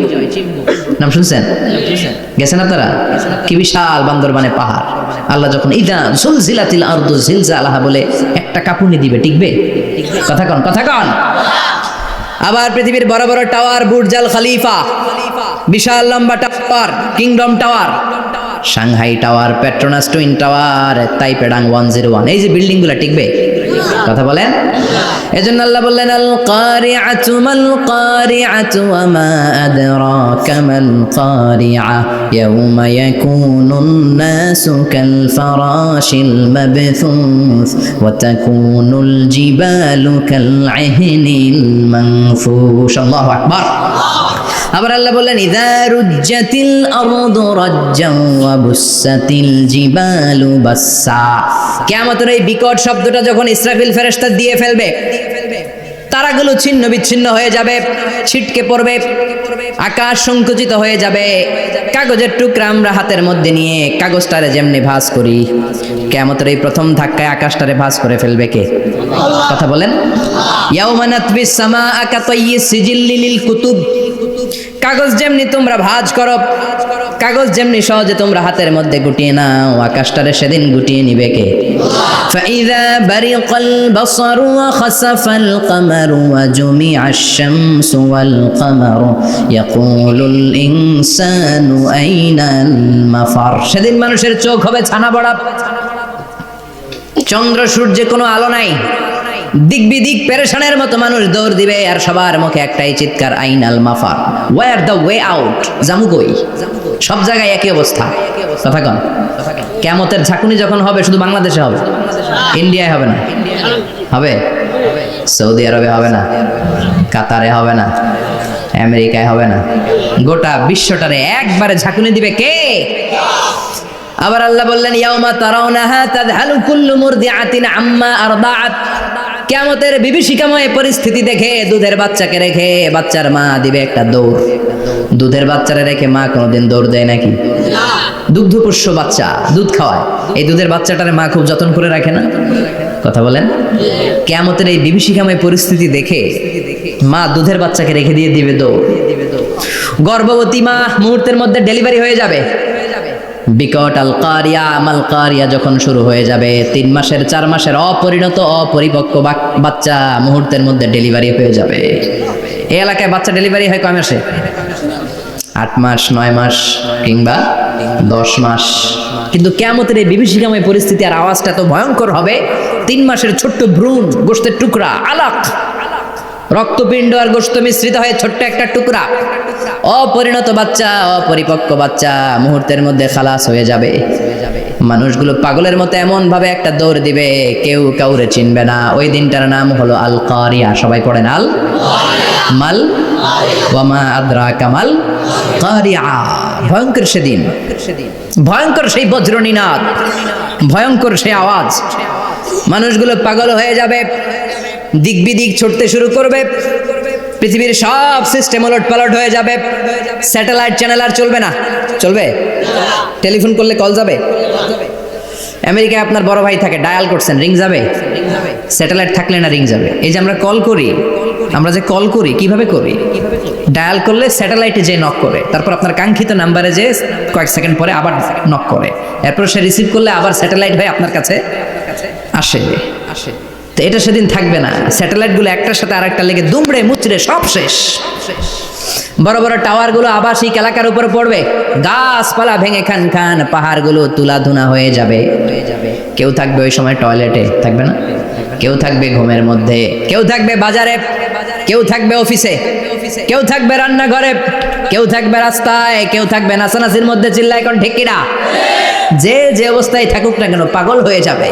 Speaker 1: নাম শুনছেন? গেছেন আপনারা? কি বিশাল বান্দরবানে পাহাড়। আল্লাহ যখন ইদা জুলজিলাতিল আরদু জিলজালাহা বলে একটা কাঁপুনি দিবে, টিকবে? কথা কন, কথা কন। আবার পৃথিবীর বড় বড় টাওয়ার, বুর্জ আল খলিফা, বিশাল লম্বা tower, Kingdom tower, Shanghai tower, Petronas twin tower, তাইপেডাং 101, এই যে বিল্ডিং গুলা টিকবে? কথা বলেন। এজন্য আল্লাহ বললেন আল কারিআতু মাল কারিআতু ওয়া মা আদরাকা মাল কারিআ ইয়াউমা ইয়াকুনুন নাসু কাল ফারাশিল মাবথুস ওয়া তাকুনুল জিবালু কাল ইহনিল মানফুশ। আল্লাহু আকবার। আবার আল্লাহ বললেন ইযা রুজ্জাতিল আরদু রাজ্জান ওয়া বুসাতিল জিবালু বাসসা। কিয়ামতের এই বিকট শব্দটা যখন ইসরাফিল ফেরেশতা দিয়ে ফেলবে, তারাগুলো ছিন্ন বিচ্ছিন্ন হয়ে যাবে, ছিটকে পড়বে, আকাশ সংকুচিত হয়ে যাবে। কাগজের টুকরা আমরা হাতের মধ্যে নিয়ে কাগজটারে যেমনি ভাঁজ করি, কিয়ামতের এই প্রথম ধাক্কায় আকাশটারে ভাঁজ করে ফেলবে কে? কথা বলেন। ইয়াউমা নাতবিস সামাআ কাতাইয়িস সিজিল্লি লিল কুতুব। কাগজ যেমনি তোমরা ভাঁজ করো, কাগজ যেমনি সহজে তোমরা হাতের মধ্যে গুটিয়ে নাও, আকাশটারে সেদিন গুটিয়ে নিবে কে? ফাইযা বারিকাল বাসারু ওয়া খাসাফাল কামারু ওয়া জুমিআশ শামসু ওয়াল কামারু ইয়াকুলুল ইনসানু আইনাল মাফার। সেদিন মানুষের চোখ হবে ছানা বড়া, চন্দ্র সূর্যে কোনো আলো নাই, দিক বিদিক পেরেশানের মতো মানুষ দৌড় দিবে, আর সবার মুখে একটাই চিৎকার, আইনাল মাফার, ওয়্যার দ্য ওয়ে আউট, জামু কই? সব জায়গায় একই অবস্থা। কথা কন। কিয়ামতের ঝাঁকুনি যখন হবে শুধু বাংলাদেশে হবে, ইন্ডিয়ায় হবে না, হবে সৌদি আরবে হবে না, কাতারে হবে না, আমেরিকায় হবে না, গোটা বিশ্বটারে একবারে ঝাঁকুনি দিবে কে? আবার আল্লাহ বললেন ইয়াউমা তারাউনাহা তাযহালু কুল্লু মুরদিআতিন আম্মা আরদাআত। কিয়ামতের বিভীষিকাময় পরিস্থিতি দেখে দুধের বাচ্চাকে রেখে বাচ্চার মা দিবে একটা দৌড়। দুধের বাচ্চারে রেখে মা কোনোদিন দৌড় দেয় নাকি? দুগ্ধপোষ্য বাচ্চা, দুধ খাওয়ায়, এই দুধের বাচ্চাটারে মা খুব যত্ন করে রাখে না? কথা বলেন। কিয়ামতের এই বিভীষিকাময় পরিস্থিতি দেখে মা দুধের বাচ্চাকে রেখে দিয়ে দিবে দৌড়। গর্ভবতী মা মুহূর্তের মধ্যে ডেলিভারি হয়ে যাবে। বিকট আল কারিয়া মাল কারিয়া যখন শুরু হয়ে যাবে, 3 মাসের 4 মাসের অপরিণত অপরিপক্ক বাচ্চা মুহূর্তের মধ্যে ডেলিভারি হয়ে যাবে। এই এলাকায় বাচ্চা ডেলিভারি হয় কয় মাসে? 8 মাস, 9 মাস কিংবা 10 মাস। কিন্তু কিয়ামতের এই বিভীষিকাময় পরিস্থিতি আর আওয়াজটা তো ভয়ঙ্কর হবে। 3 মাসের ছোট্ট ভ্রূণ, গোশতের টুকরা, আলাক, রক্তপিণ্ড আর গোশত মিশ্রিত হয়ে ছোট্ট একটা টুকরা, অপরিণত বাচ্চা, অপরিপক্ক বাচ্চা মুহূর্তের মধ্যে খালাস হয়ে যাবে। মানুষগুলো পাগলের মতো এমন ভাবে একটা দৌড় দিবে, কেউ কাউরে চিনবে না। ওই দিনটার নাম হলো আল কারিয়া। সবাই পড়েন আল মাল ওয়া মা আদরাকা মাল কারিয়া। ভয়ঙ্কর সেদিন, ভয়ঙ্কর সেই বজ্রনিনাদ, ভয়ঙ্কর সেই আওয়াজ। মানুষগুলো পাগল হয়ে যাবে, দিক বিদিক ছুটতে শুরু করবে, পৃথিবীর সব সিস্টেম ওলট পালট হয়ে যাবে। স্যাটেলাইট চ্যানেল আর চলবে না। চলবে? টেলিফোন করলে কল যাবে? আমেরিকায় আপনার বড় ভাই থাকে, ডায়াল করছেন, রিং যাবে? স্যাটেলাইট থাকলে না রিং যাবে? এই যে আমরা কল করি, আমরা যে কল করি কিভাবে করি? ডায়াল করলে স্যাটেলাইটে যে নক করে, তারপর আপনার কাঙ্ক্ষিত নাম্বারে যে কয়েক সেকেন্ড পরে আবার নক করে, এরপর সে রিসিভ করলে আবার স্যাটেলাইট হয়ে আপনার কাছে আসে। তো এটা সেদিন থাকবে না। স্যাটেলাইটগুলো একটার সাথে আরেকটা লেগে দুমড়ে মুচড়ে সব শেষ। বড় বড় টাওয়ারগুলো আবাসিক এলাকার উপর পড়বে, গাছপালা ভেঙে খান খান, পাহাড়গুলো তুলাধুনা হয়ে যাবে। কেউ থাকবে ওই সময় টয়লেটে, থাকবে না? কেউ থাকবে ঘুমের মধ্যে, কেউ থাকবে বাজারে, কেউ থাকবে অফিসে, কেউ থাকবে রান্নাঘরে, কেউ থাকবে রাস্তায়, কেউ থাকবে নাচানাচির মধ্যে। চিল্লায় এখন ঠিক কিনা? যে যে অবস্থায় থাকুক না কেন পাগল হয়ে যাবে,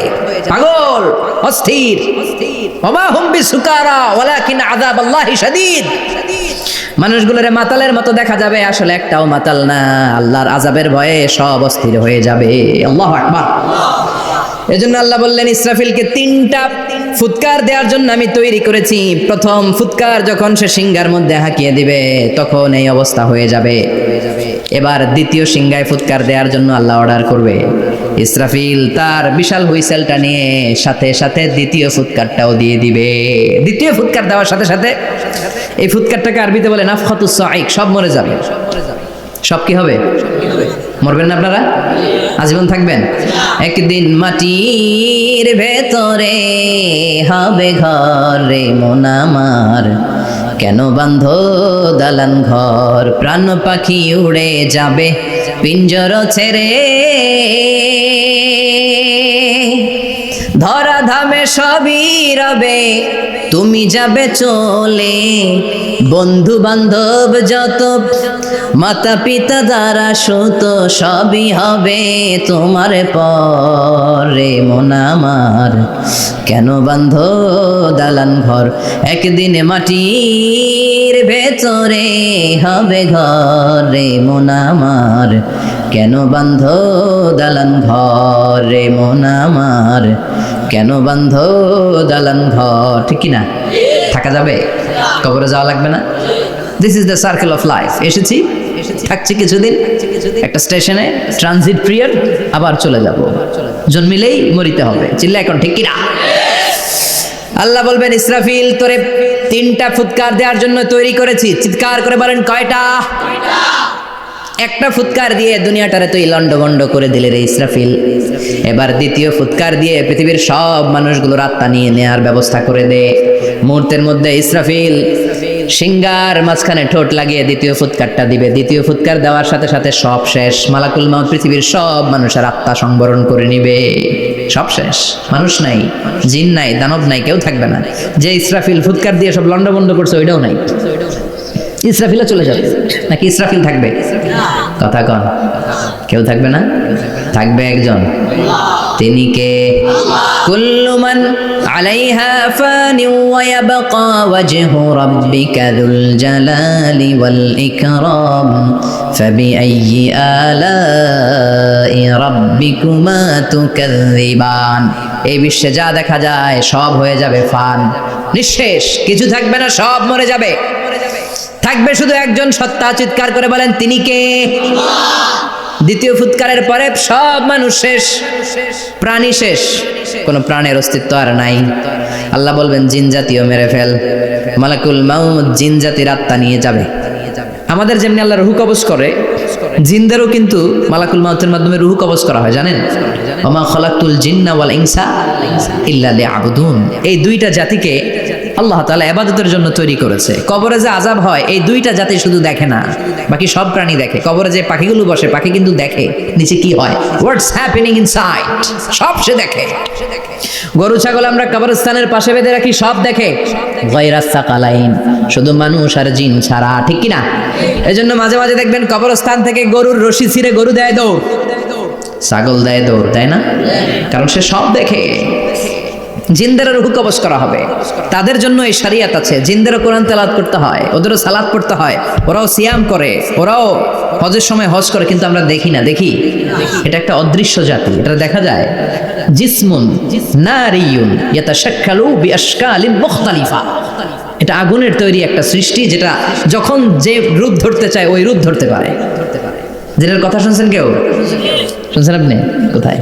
Speaker 1: পাগল, অস্থির। ওমা হুম বিসুকারা ওয়ালাকিন আযাবাল্লাহি শাদীদ। মানুষগুলোরে মাতালের মতো দেখা যাবে, আসলে একটাও মাতাল না। আল্লাহর আযাবের ভয়ে সব অস্থির হয়ে যাবে। আল্লাহু আকবার। এজন্য আল্লাহ বললেন ইসরাফিলকে 3টা ফুৎকার দেওয়ার জন্য আমি তৈরি করেছি। প্রথম ফুৎকার যখন সে সিংহার মধ্যে হাঁকিয়ে দিবে তখন এই অবস্থা হয়ে যাবে। এবার দ্বিতীয় সিংহায় ফুৎকার দেওয়ার জন্য আল্লাহ অর্ডার করবে। ইসরাফিল তার বিশাল হুইসেলটা নিয়ে সাথে সাথে দ্বিতীয় ফুৎকারটাও দিয়ে দিবে। দ্বিতীয় ফুৎকার দেওয়ার সাথে সাথে এই ফুৎকারটাকে আরবিতে বলে নাফখাতুস সাঈক, সব মরে যাবে। সব কি হবে? মরবেন না আপনারা? আজীবন থাকবেন? একদিন মাটির ভেতরে হবে ঘর রে মন আমার, কেন বান্ধ দালান ঘর, প্রাণ পাখি উড়ে যাবে পিঞ্জর ছেড়ে, ধরা ধামে সবই রবে তুমি যাবে চলে, বন্ধু বান্ধব যত মাতা পিতা দ্বারা সুত সবই হবে তোমার পরে মন আমার, কেন বান্ধ দালান ঘর, একদিন মাটির ভেতরে হবে ঘর রে মন আমার, কেন বান্ধ দালান ঘর রে মন আমার, কেন বান্ধ দালান ঘর। ঠিক কিনা? থাকা যাবে? কবরে যাওয়া লাগবে না? This is the circle of life. এসেছি, থাকছি কিছুদিন, একটা স্টেশনে ট্রানজিট পিরিয়ড, আবার চলে যাব। জন্মিলেই মরিতে হবে। চিল্লা এখন ঠিক কিনা? আল্লাহ বলবেন ইসরাফিল তোরে 3টা ফুৎকার দেওয়ার জন্য তৈরি করেছি। চিৎকার করে বলেন কয়টা? একটা ফুৎকার দিয়ে দুনিয়াটারে তুই লন্ডভন্ড করে দিলে রে ইসরাফিল। এবার দ্বিতীয় ফুৎকার দিয়ে পৃথিবীর সব মানুষগুলোর আত্মা নিয়ে নেয়ার ব্যবস্থা করে দে। মুহূর্তের মধ্যে ইসরাফিল সিংগার মাঝখানে ঠোঁট লাগিয়ে দ্বিতীয় ফুৎকারটা দিবে। দ্বিতীয় ফুৎকার দেওয়ার সাথে সাথে সব শেষ। মালাকুল মাউত পৃথিবীর সব মানুষের আত্মা সংবরণ করে নিবে। সব শেষ, মানুষ নাই, জিন নাই, দানব নাই, কেউ থাকবে না। যে ইসরাফিল ফুৎকার দিয়ে সব লন্ডভন্ড করছে ওইটাও নাই। ইসরাফিলও চলে যাবে নাকি ইসরাফিল থাকবে? কথা কন, কেউ থাকবে না? থাকবে একজন, তিনি কে? কুল্লু মান আলাইহা ফানি ওয়া ইয়াবকা ওয়াজহু রাব্বিকা যুল জালালি ওয়াল ইকরাম ফাবিআইয়ি আলাই রাব্বিকুমা তুকাযযিবান। এই বিশ্বে যা দেখা যায় সব হয়ে যাবে ফান, নিঃশেষ, কিছু থাকবে না, সব মরে যাবে। থাকবে শুধু একজন সত্তা। চিৎকার করে বলেন তিনি কে? দ্বিতীয় ফুৎকারের পরে সব মানুষ শেষ, প্রাণী শেষ, কোনো প্রাণের অস্তিত্ব আর নাই। আল্লাহ বলবেন জিন জাতিও মেরে ফেল। মালাকুল মাউত জিন জাতির আত্মা নিয়ে যাবে। আমাদের যেমনি আল্লাহ রুহ কবজ করে, জিনদেরও কিন্তু মালাকুল মাউতের মাধ্যমে রুহ কবজ করা হয়, জানেন? ওমা খালাকতুল জিন্না ওয়াল ইনসা ইল্লা লিয়াবুদুন। এই 2টা জাতিকে আল্লাহ তাআলা ইবাদতের জন্য তৈরি করেছে। কবরে যে আযাব হয় এই 2টা জাতি শুধু দেখে না, বাকি সব প্রাণী দেখে। কবরে যে পাখিগুলো বসে, পাখি কিন্তু দেখে নিচে কি হয়, হোয়াটস হ্যাপেনিং ইনসাইড, সব সে দেখে। গরু ছাগল আমরা কবরস্থানের পাশে বেঁধে রাখি, সব দেখে। গায়রাস সাকালাইন, শুধু মানুষ আর জিন ছাড়া। ঠিক কি না? এজন্য মাঝে মাঝে দেখবেন কবরস্থান থেকে গরুর রশি ছিঁড়ে গরু দেয় দৌড়, ছাগল দেয় দৌড়, তাই না? কারণ সে সব দেখে। জিনদেরও রুহ কবজ করা হবে, তাদের জন্য এই শরিয়ত আছে। জিনদেরও কোরআন তেলাওয়াত করতে হয়, ওদেরও সালাত পড়তে হয়, ওরাও সিয়াম করে, ওরাও হজের সময় হজ করে, কিন্তু আমরা দেখি না। দেখি? এটা একটা অদৃশ্য জাতি, এটা দেখা যায়। জিসমুন নারিয়ুন ইয়াতাশাক্কালু বিআশকালিন মুখতালিফা। এটা আগুনের তৈরি একটা সৃষ্টি, যেটা যখন যে রূপ ধরতে চায় ওই রূপ ধরতে পারে। যেটার কথা শুনছেন কেউ? শুনছেন আপনি? কোথায়?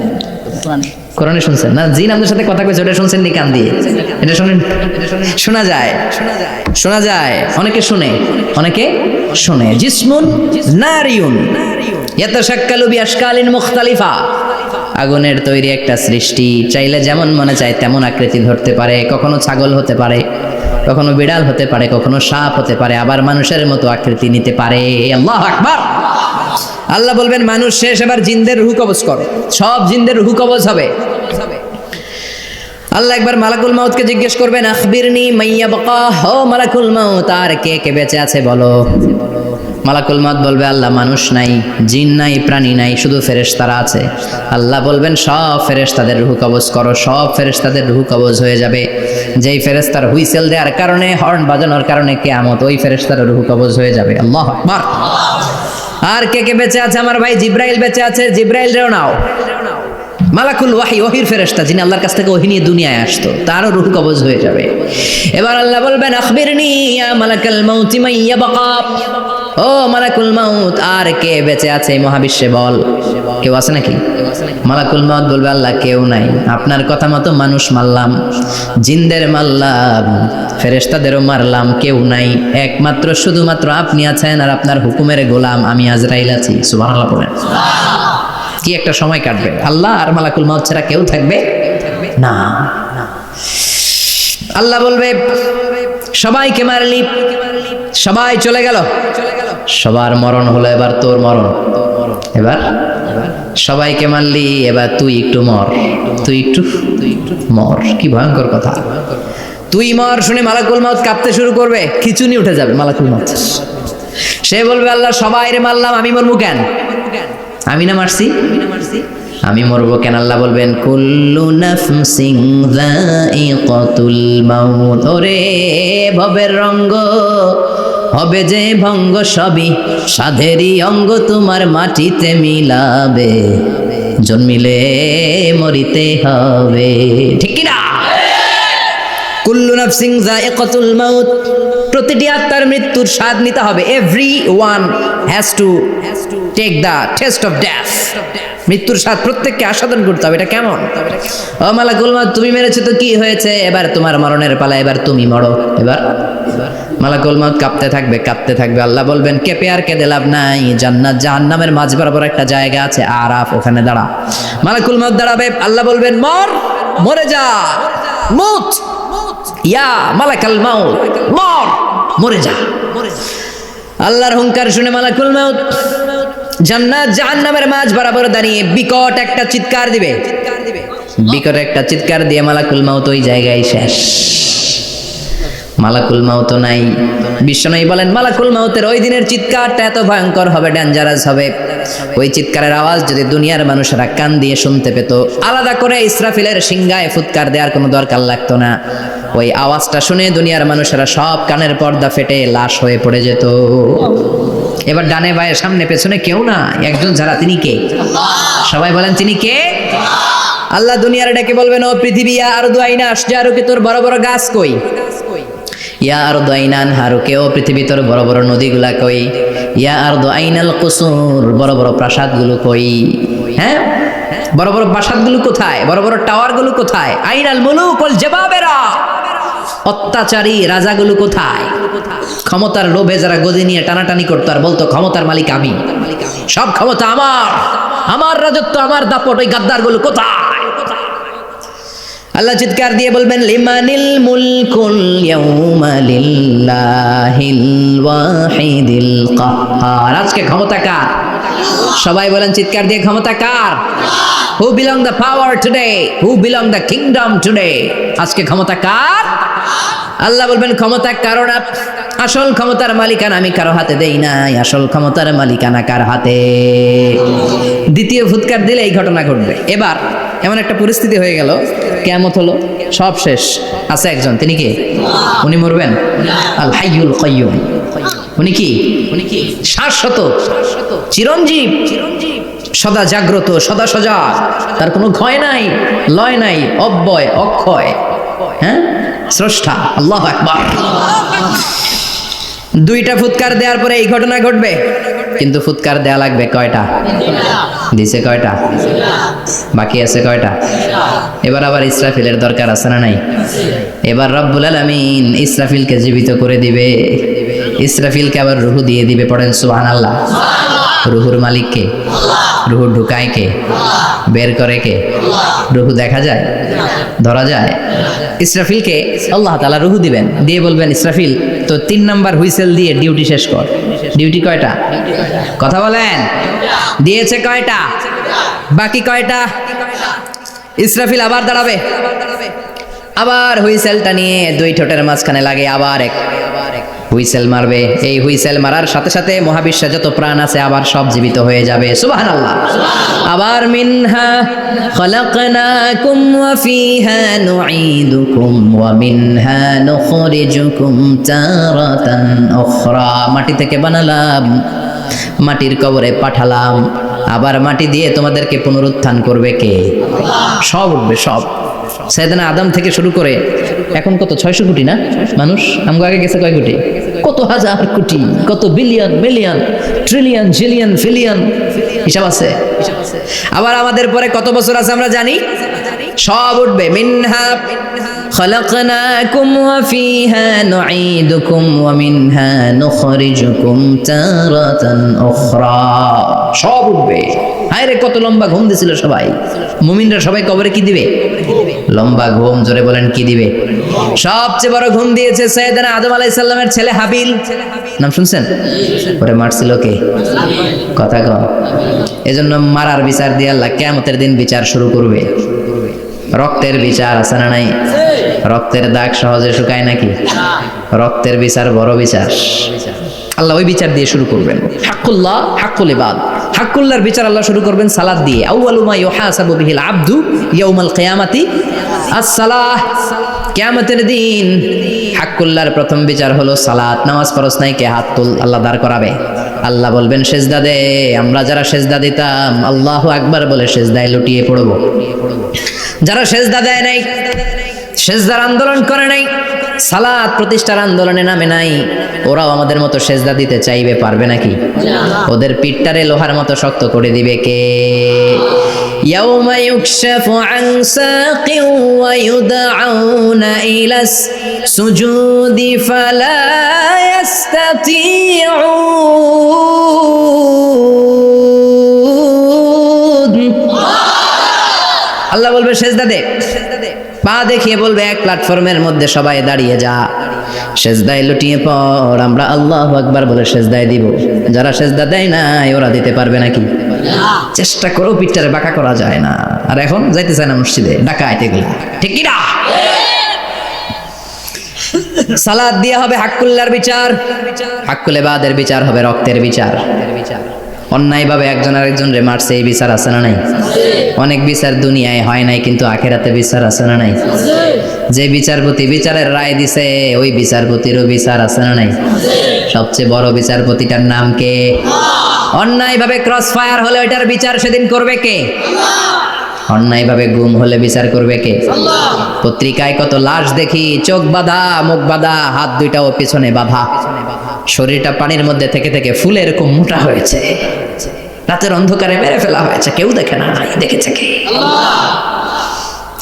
Speaker 1: কোরআনে শুনছেন না? জিন আমাদের সাথে কথা কইছে, ওটা শুনছেন নি কান দিয়ে? এটা শুনেন, শোনা যায়, শোনা যায়। অনেকে শুনে, অনেকে শুনে। জিসমুন নারিয়ুন ইয়াতাশাক্কালু বিআশকালিন মুখতালিফা। আগুনের তৈরি একটা সৃষ্টি, চাইলে যেমন মনে চায় তেমন আকৃতি ধরতে পারে। কখনো ছাগল হতে পারে, কখনো বিড়াল হতে পারে, কখনো সাপ হতে পারে, আবার মানুষের মতো আকৃতি নিতে পারে। আল্লাহু আকবার। আল্লাহ বলবেন মানুষ শেষ, এবার জিনদের রুহ কবজ করো। সব জিনদের রুহ কবজ হবে। আল্লাহ একবার মালাকুল মাউতকে জিজ্ঞেস করবেন আখবিরনি মাইয়া বাকা, ও মালাকুল মাউত আর কে কে বেঁচে আছে বলো। মালাকুল মাউত বলবে আল্লাহ মানুষ নাই, জিন নাই, প্রাণী নাই, শুধু ফেরেশতারা আছে। আল্লাহ বলবেন সব ফেরেশতাদের রুহ কবজ করো। সব ফেরেশতাদের রুহ কবজ হয়ে যাবে। যেই ফেরেশতার হুইসেল দেওয়ার কারণে, হর্ন বাজানোর কারণে কিয়ামত, ওই ফেরেশতার রুহ কবজ হয়ে যাবে। আল্লাহু আকবার। আর কে কে বেঁচে আছে? আমার ভাই জিব্রাইল বেঁচে আছে, জিব্রাইল রেও নাও। মালাকুল ওয়াহি, ওহির ফেরেশতা, যিনি আল্লাহর কাছ থেকে ওহী নিয়ে দুনিয়ায় আসতো, তারও রূহ কবজ হয়ে যাবে। এবার আল্লাহ বলবেন আখবিরনি ইয়া মালাকাল মাউত মাইয়া বাকা, ও মালাকুল মাউত আর কে বেঁচে আছে এই মহাবিশ্বে বল। কেউ আছে নাকি? মালাকুল মাউত বলবে আল্লাহ কেউ নাই, আপনার কথা মতো মানুষ মারলাম, জিনদের মারলাম, ফেরেশতাদেরও মারলাম, কেউ নাই, একমাত্র শুধুমাত্র আপনি আছেন আর আপনার হুকুমের গোলাম আমি আজরাইল আছি। সুবহানাল্লাহ বলেন। কি একটা সময় কাটবে, আল্লাহ আর মালাকুল মাউত ছাড়া কেউ থাকবে না। আল্লাহ বলবে সবাইকে মারলি, সবাই চলে গেল, সবার মরণ হলো, এবার তোর মরণ, এবার সবাইকে মারলি, এবার তুই একটু মর, তুই একটু মর। কি ভয়ঙ্কর কথা, তুই মর শুনে মালাকুল মাউত কাঁপতে শুরু করবে, খিচুনি উঠে যাবে মালাকুল মাউত। সে বলবে আল্লাহ সবাই রে মারলাম, আমি মরবো কেন? আমি না মারছি, আমি মরবো কেন? আল্লাহ বলবেন কুল্লু নাফসিন যায়িকাতুল মাউত। ওরে ভবের রঙ্গ হবে যে ভঙ্গ, সবই সাধেরই অঙ্গ, তোমার মাটিতে মিলাবে, জন্মিলে মরিতে হবে। ঠিক কি না? কুল্লু নাফসিন যায়িকাতুল মাউত, প্রতিটি আত্মার মৃত্যুর স্বাদ নিতে হবে। Everyone has to take the test of death. মৃত্যুর স্বাদ প্রত্যেককে আস্বাদন করতে হবে। এটা কেমন? ও মালাকুল মাউত তুমি মেরেছো তো কি হয়েছে, এবার তোমার মরণের পালা, এবার তুমি মরো। এবার মালাকুল মাউত কাঁপতে থাকবে, কাঁপতে থাকবে। আল্লাহ বলবেন কেঁপে আর কেঁদে লাভ নাই, জান্নাত জাহান্নামের মাঝ বরাবর একটা জায়গা আছে আরাফ, ওখানে দাঁড়া। মালাকুল মাউত দাঁড়াবে, আল্লাহ বলবেন মর, মরে যা, মুত ইয়া মালাকুল মাউত, মর, মরে যা। আল্লাহর হুঙ্কার শুনে মালাকুল মাউত জান্নাত জাহান্নামের মাঝ বরাবর দাঁড়িয়ে বিকট একটা চিৎকার দিবে, বিকট একটা চিৎকার দিয়ে মালাকুল মাউত ওই জায়গায় শেষ। মালাকুল মাউত নাই। বিশ্বনবী বলেন মালাকুল মাউতের ওই দিনের চিৎকারটা এত ভয়ঙ্কর হবে, ডেঞ্জারাস হবে, ওই চিৎকারের আওয়াজ যদি দুনিয়ার মানুষেরা কান দিয়ে শুনতে পেত, আলাদা করে ইসরাফিলের সিংহায় ফুৎকার দেওয়ার কোনো দরকার লাগতো না। ওই আওয়াজটা শুনে দুনিয়ার মানুষেরা সব কানের পর্দা ফেটে লাশ হয়ে পড়ে যেত। এবার ডানে বায়ে সামনে পেছনে কেউ না, একজন যারা, তিনি কে? সবাই বলেন তিনি কে? আল্লাহ দুনিয়ার ডেকে বলবেন ও পৃথিবী, ইয়া আরদু আইনা আশজারুকে, তোর বড় বড় গাছ কই? ইয়া আরদু আইনা আনহারুকে, ও পৃথিবী তোর বড় বড় নদীগুলা কই? ইয়া আরদু আইনাল কুসুর, বড় বড় প্রাসাদগুলো কই? হ্যাঁ, বড় বড় প্রাসাদগুলো কোথায়? বড় বড় টাওয়ারগুলো কোথায়? আইনাল মুলুক ওয়াল জাবাবেরা, অত্যাচারী রাজাগুলো কোথায়? ক্ষমতার লোভে যারা গদি নিয়ে টানাটানি করতো আর বলতো ক্ষমতার মালিক আমি, সব ক্ষমতা আমার, আমার রাজত্ব, আমার দাপট, ওই গাদ্দারগুলো কোথায়? আল্লাহ চিৎকার দিয়ে বলবেন লিমানিল মুলকুল ইয়াউমা লিল্লাহিল ওয়াহিদিল কাহ্হার। আজকে ক্ষমতা কার? সবাই বলেন চিৎকার দিয়ে, ক্ষমতা কার? Who belong the power today? Who belong the kingdom today? আজকে ক্ষমতা কার? আল্লাহ বলবেন ক্ষমতা কারো না, আসল ক্ষমতার মালিকানা আমি কারো হাতে দেই নাই, আসল ক্ষমতার মালিকানা কার হাতে? দ্বিতীয় ফুৎকার দিলে এই ঘটনা ঘটবে। এবার এমন একটা পরিস্থিতি হয়ে গেল, কিয়ামত হলো, সব শেষ, আছে একজন, তিনি কে? উনি মরবেন, আল হাইয়ুল কাইয়ুম। উনি কি? শাশ্বত, চিরঞ্জীব, সদা জাগ্রত, সদা সজাগ, তার কোনো ক্ষয় নাই, লয় নাই, অব্যয়, অক্ষয়, হ্যাঁ, স্রষ্টা। আল্লাহু আকবার। দুইটা ফুৎকার দেওয়ার পরে এই ঘটনা ঘটবে, কিন্তু ফুৎকার দেয়া লাগবে কয়টা? দিছে কয়টা? বাকি আছে কয়টা? এবার আবার ইসরাফিলের দরকার আছে না নাই? এবার রব্বুল আলামিন ইসরাফিলকে জীবিত করে দিবে, ইসরাফিলকে আবার রূহ দিয়ে দিবে। পড়েন সুবহানাল্লাহ। রূহুর মালিক কে? রূহ ঢুকায় কে? বের করে কে? রূহ দেখা যায়, ধরা যায়? ইসরাফিলকে আল্লাহ তাআলা রূহ দিবেন, দিয়ে বলবেন ইসরাফিল তো 3 নাম্বার হুইসেল দিয়ে ডিউটি শেষ কর। ডিউটি কয়টা? কথা বলেন, দিয়েছে কয়টা? বাকি কয়টা? ইসরাফিল আবার দাঁড়াবে, আবার হুইসেলটা নিয়ে দুই ঠোঁটের মাঝখানে লাগে আবার এক হুইসেল মারবে। এই হুইসেল মারার সাথে সাথে মহাবিশ্বে যত প্রাণ আছে আবার সব জীবিত হয়ে যাবে। সুবহানাল্লাহ। আবার মিনহা খলাকনাকুম ওয়া ফিহা নুঈদুকুম ওয়া মিনহা নুখরিজুকুম তারাতান উখরা। মাটি থেকে বানালাম, মাটির কবরে পাঠালাম, আবার মাটি দিয়ে তোমাদেরকে পুনরুত্থান করবে কে? সব উঠবে, সব। সাইয়েদনা আদম থেকে শুরু করে এখন কত 600 কোটি না মানুষ? আমগো আগে গেছে কয় কোটি? কত হাজার কোটি, কত billion, million, trillion, zillion, pillion, হিসাব আছে? আবার আমাদের পরে কত বছর আছে আমরা জানি, সব উঠবে। মিনহা খলাকনাকুম ওয়া ফিহা নুঈদুকুম ওয়া মিনহা নুখরিজুকুম তারাতান উখরা, সব উঠবে। হায় রে কত লম্বা ঘুম দিছিল সবাই। মুমিনরা সবাই কবরে কি দিবে? লম্বা ঘুম। জোরে বলেন কি দিবে? সবচেয়ে বড় ঘুম দিয়েছে সাইয়েদনা আদম আলাইহিস সালামের ছেলে হাবিল। নাম শুনছেন? ওরে মারছিল কে? কথা কম। এজন্য মারার বিচার দিয়ে আল্লাহ কিয়ামতের দিন বিচার শুরু করবে। রক্তের বিচার আছে না নাই? রক্তের দাগ সহজে শুকায় নাকি? রক্তের বিচার বড় বিচার। আল্লাহ ওই বিচার দিয়ে শুরু করবেন। হাক্কুল্লাহ হাক্কুল ইবাদ, হাক্কুল্লাহর বিচার আল্লাহ শুরু করবেন সালাত দিয়ে। আউয়ালু মা ইউহাসাবু বিহিল আবদু ইয়াউমাল কিয়ামাতি আস-সালাহ। কিয়ামতের দিন হাক্কুল্লাহর প্রথম বিচার হলো সালাত। নামাজ পড়ছ নাই, কে হাত তুল, আল্লাহ দাঁড় করাবে। আল্লাহ বলবেন সেজদা দে। আমরা যারা সেজদা দিতাম আল্লাহু আকবার বলে সেজদায় লুটিয়ে পড়ব। যারা সেজদা দেয় নাই, সেজদার আন্দোলন করে নাই, সালাত প্রতিষ্ঠার আন্দোলনে নামে নাই, ওরাও আমাদের মতো সেজদা দিতে চাইবে, পারবে নাকি? ওদের পিঠটারে লোহার মতো শক্ত করে দিবে কে? ইয়াউমা ইউকশাফু আন সাকিন ওয়া ইউদআউনা ইলাস সুজুদি ফালা ইস্তাতিউন। আল্লাহ বলবে সেজদা দে। পা দেখিয়ে বলবে এক প্ল্যাটফর্মের মধ্যে সবাই দাঁড়িয়ে যা, সেজদায় লুটিয়ে পড়। আমরা আল্লাহু আকবার বলে সেজদায় দিব। যারা সেজদা দেয় না ওরা দিতে পারবে নাকি? চেষ্টা করেও পিঠটারে বাঁকা করা যায় না। আর এখন যাইতে চায় না মসজিদে, ডাকাইতে এগুলা, ঠিক কি না? সালাত দিয়ে হবে হাক্কুল্লাহর বিচার, হাক্কুল ইবাদের বিচার হবে রক্তের বিচার। অন্যায়ভাবে একজন আরেকজনরে মারছে, এই বিচার আছে না নাই? অনেক বিচার দুনিয়ায় হয় নাই, কিন্তু আখিরাতে বিচার আছে না নাই? যে বিচারপতি বিচারের রায় দিছে ওই বিচারপতিরও বিচার আছে না নাই? সবচেয়ে বড় বিচারপতিটার নাম কে? অন্যায়ভাবে ক্রস ফায়ার হলে ওইটার বিচার সেদিন করবে কে? অন্যায়ভাবে গুম হলে বিচার করবে কে? পত্রিকায় কত লাশ দেখি, চোখ বাঁধা, মুখ বাঁধা, হাত দুইটাও পিছনে বাঁধা, শরীরটা পানির মধ্যে থেকে থেকে ফুলে এরকম মোটা হয়েছে, রাতের অন্ধকারে মেরে ফেলা হয়েছে, কেউ দেখে না, দেখেছে কে?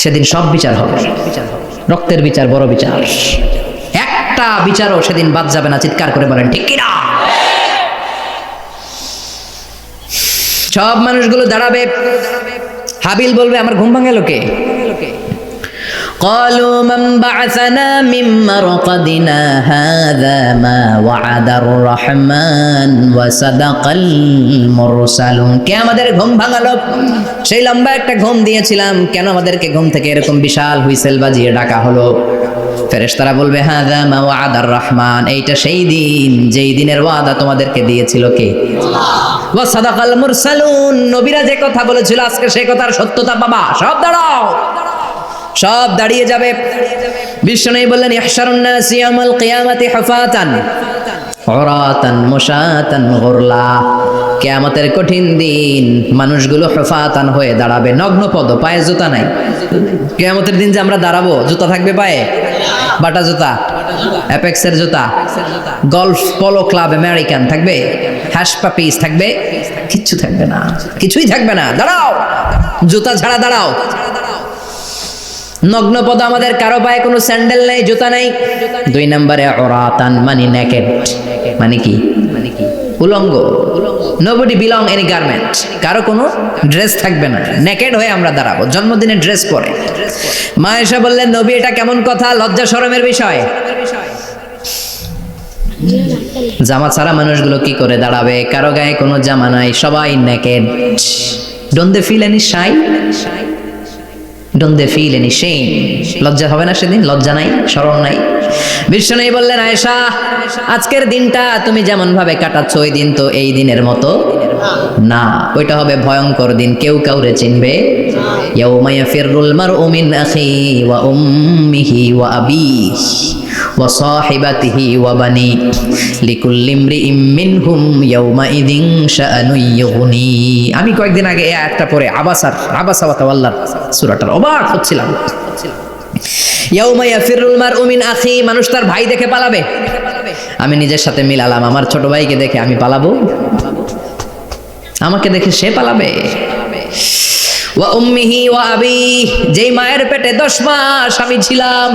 Speaker 1: সেদিন সব বিচার হবে, রক্তের বিচার বড় বিচার। একটা বিচারও সেদিন বাদ যাবে না। চিৎকার করে বলেন ঠিক কিনা? সব মানুষগুলো দাঁড়াবে। হাবিল বলবে আমার ঘুম ভাঙালো কে? قالوا من بعثنا من مرقدنا هذا ما وعد الرحمن وصدق المرسلون। কে আমাদের ঘুম ভাঙালো? সেই লম্বা একটা ঘুম দিয়েছিলাম, কেন আমাদেরকে ঘুম থেকে এরকম বিশাল হুইসেল বাজিয়ে ডাকা হলো? ফেরেশতারা বলবে হাযা মা ওয়াদার রহমান, এইটা সেই দিন যেই দিনের ওয়াদা তোমাদেরকে দিয়েছিল কে? আল্লাহ। ওয়া সাদাকাল মুরসালুন, নবীরা যে কথা বলেছিল আজকে সেই কথার সত্যতা পাবা। সব দাঁড়াও, সব দাঁড়িয়ে যাবে। বিশ্বনবী বললেন ইহশারুন নাস ইয়াউমাল কিয়ামাতি হুফাতান উরাতান মুশাতান গুরলা। কিয়ামতের কঠিন দিন মানুষগুলো হুফাতান হয়ে দাঁড়াবে, নগ্ন পদ, পায়ে জুতা নাই। কিয়ামতের দিন যে আমরা দাঁড়াবো, জুতা থাকবে পায়ে? বাটা জুতা, অ্যাপেক্সের জুতা, গলফ পোলো ক্লাব আমেরিকান থাকবে, হ্যাশ পাপিস থাকবে, কিচ্ছু থাকবে না, কিছুই থাকবে না। দাঁড়াও, জুতা ছাড়া দাঁড়াও। নগ্ন পদ, আমাদের কারো পায়ে কোনো স্যান্ডেল নাই, জুতা নাই। 2 নম্বরে উরাতান মানে নেকেড, মানে কি? উলঙ্গ, নোবডি বিলং এনি গার্মেন্ট, কারো কোনো ড্রেস থাকবে না, নেকেড হয়ে আমরা দাঁড়াবো। জন্মদিনে ড্রেস পরে। মা আয়েশা বললেন নবী এটা কেমন কথা, লজ্জা শরমের বিষয়। জামা ছাড়া মানুষগুলো কি করে দাঁড়াবে? কারো গায়ে কোনো জামা নাই, সবাই naked. Don't they feel any shy? Don't they feel any shame? লজ্জা হবে না সেদিন? লজ্জা নাই, শরম নাই। বিশ্বনবী বললেন আয়েশা আজকের দিনটা তুমি যেমন ভাবে কাটাচ্ছ ওই দিন তো এই দিনের মতো না, ওইটা হবে ভয়ঙ্কর দিন, কেউ কাউরে চিনবে। ইয়াউমা ইয়াফিরুল মারউ মিন আখি ওয়া উম্মিহি ওয়া আবিহি ওয়া সাহিবাতিহি ওয়া বানি লিকুল্লি ইমরিইম মিনহুম ইয়াউমা ইযিন শাআনুন ইউগনি। আমি কয়েকদিন আগে এই আয়াতটা পড়ে আবাসা ওয়া তাওয়াল্লার সূরাটার অবাক হচ্ছিলাম। ইয়াউমা ইয়াফিরুল মারউ মিন আখি, মানুষ তার ভাই দেখে পালাবে। আমি নিজের সাথে মিলালাম, আমার ছোট ভাইকে দেখে আমি পালাবো? আমাকে দেখে সে পালাবে। ওয়া উম্মিহি ওয়া আবি, যেই মায়ের পেটে 10 মাস আমি ছিলাম,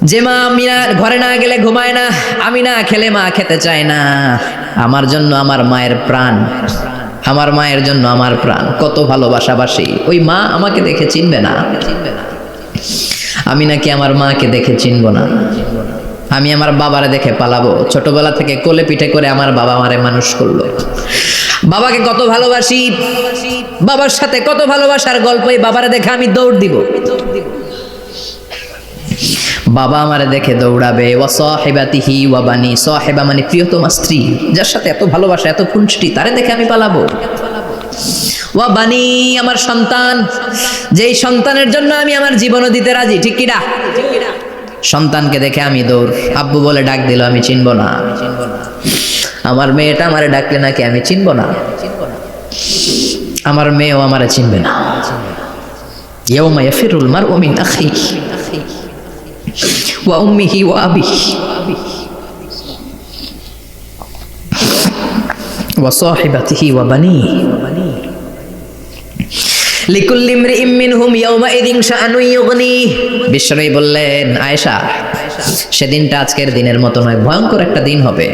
Speaker 1: যে মা আমি ঘরে না গেলে ঘুমায় না, আমি না খেলে মা খেতে চায় না, আমার জন্য আমার মায়ের প্রাণ, আমার মায়ের জন্য আমার প্রাণ, কত ভালোবাসাবাসী। ওই মা আমাকে দেখে চিনবে না, আমি নাকি আমার মাকে দেখে চিনব না। আমি আমার বাবারে দেখে পালাবো। ছোটবেলা থেকে কোলে পিঠে করে আমার বাবা আমারে মানুষ করলো। বাবাকে কত ভালোবাসি, বাবার সাথে কত ভালোবাসার গল্প, এই বাবারে দেখে আমি দৌড় দিব। বাবা আমারে দেখে দৌড়াবে। ওয়া সাহিবাতিহি ওয়া বানি, সাহিবা মানে প্রিয়তমা স্ত্রী, যার সাথে এত ভালোবাসা এত খুনসুটি, তারে দেখে আমি পালাবো। ওয়া বানি, আমার সন্তান, যেই সন্তানের জন্য আমি আমার জীবনও দিতে রাজি, ঠিক কিনা? সন্তানকে দেখে আমি দৌড়। আব্বু বলে ডাক দিল, আমি চিনব না। আমার মেয়েটা আমারে ডাকলে নাকি আমি চিনব না, আমার মেয়েও আমারে চিনবে না। ইয়াউমা ইয়াফিরুল মারউ মিন আখিহি ওয়া উম্মিহি ওয়া আবিহি ওয়া সাহিবাতিহি ওয়া বানিহি লিকুল্লি ইমরিইম মিনহুম ইয়াউমাইযিন শাআনুন ইউগনিহি। বিশ্বনবী বললেন, আয়েশা, সেদিনটা আজকের দিনের মতো নয়, ভয়ঙ্কর একটা দিন হবে।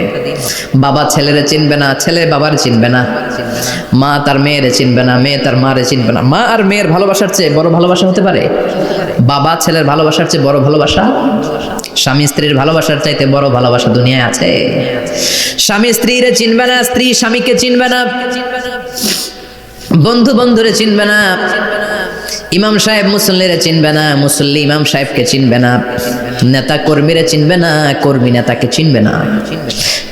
Speaker 1: বাবা ছেলেরে চিনবে না, ছেলে বাবার চিনবে না, মা তার মেয়েরে চিনবে না, মেয়ে তার মারে চিনবে না। মা আর মেয়ের ভালোবাসার চেয়ে বড় ভালোবাসা হতে পারে? বাবা ছেলের ভালোবাসার চেয়ে বড় ভালোবাসা? স্বামী স্ত্রীর ভালোবাসার চাইতে বড় ভালোবাসা দুনিয়ায় আছে? স্বামী স্ত্রীরে চিনবে না, স্ত্রী স্বামীকে চিনবে না, বন্ধু বন্ধুরে চিনবে না, ইমাম সাহেব মুসল্লিরে চিনবে না, মুসল্লি ইমাম সাহেবকে চিনবে না, নেতা কর্মীরে চিনবে না, কর্মী নেতাকে চিনবে না,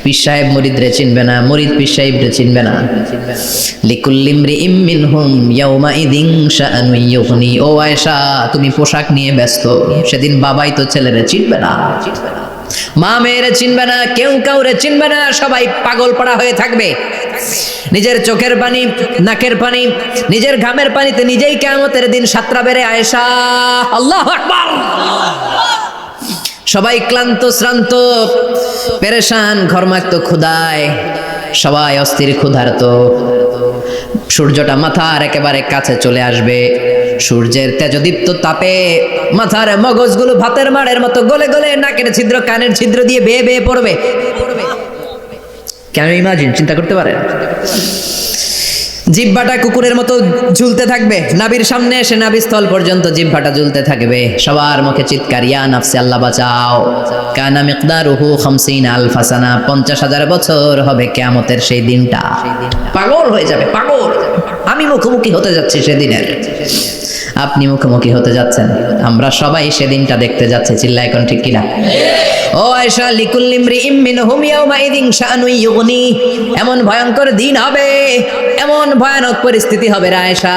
Speaker 1: পীর সাহেব মুরিদরে চিনবে না, মুরিদ পীর সাহেবরে চিনবে না। লিকুল্লি ইমরিইম মিনহুম ইয়াউমাইযিন শাআনুন ইউগনি। ও আয়েশা, তুমি পোশাক নিয়ে ব্যস্ত, সেদিন বাবাই তো ছেলেরে চিনবে না, মা মেয়েরে চিনবে না, কেউ কাউরে চিনবে না, সবাই পাগল পড়া হয়ে থাকবে। নিজের চোখের পানি, নাকের পানি, নিজের ঘামের পানিতে নিজেই কিয়ামতের দিন সাঁতরাবে আয়েশা। আল্লাহু আকবার। সবাই ক্লান্ত শ্রান্ত পেরেশান, ঘর্মাক্ত ক্ষুধায়, সবাই অস্থির ক্ষুধার্ত। সূর্যটা মাথার একেবারে কাছে চলে আসবে, সূর্যের তেজদীপ্ত তাপে মাথার মগজগুলো ভাতের মাড়ের মতো গলে গলে নাকের ছিদ্র কানের ছিদ্র দিয়ে বেয়ে বেয়ে পড়বে। কেন ইমাজিন, চিন্তা করতে পারেন? জিহ্বাটা কুকুরের মতো ঝুলতে থাকবে, নাভির সামনে এসে নাভিস্থল পর্যন্ত জিহ্বাটা ঝুলতে থাকবে। সবার মুখে চিৎকার, ইয়া নাফসি আল্লাহ বাঁচাও। কানা মিকদারুহু 50 আলফা সানা, 50,000 বছর হবে কিয়ামতের সেই দিনটা। পাগল হয়ে যাবে, পাগল। আমি মুখোমুখি হতে যাচ্ছি সেদিনের, আপনি মুখোমুখি হতে যাচ্ছেন, আমরা সবাই সেদিনটা দেখতে যাচ্ছি। চিল্লা এখন ঠিক কিনা? ও আয়েশা, লিকুল্লি ইমরিইম মিনহুম ইয়াউমাইযিন শাআনুন ইউগনি। এমন ভয়ঙ্কর দিন হবে, এমন ভয়ানক পরিস্থিতি হবে রে আয়েশা,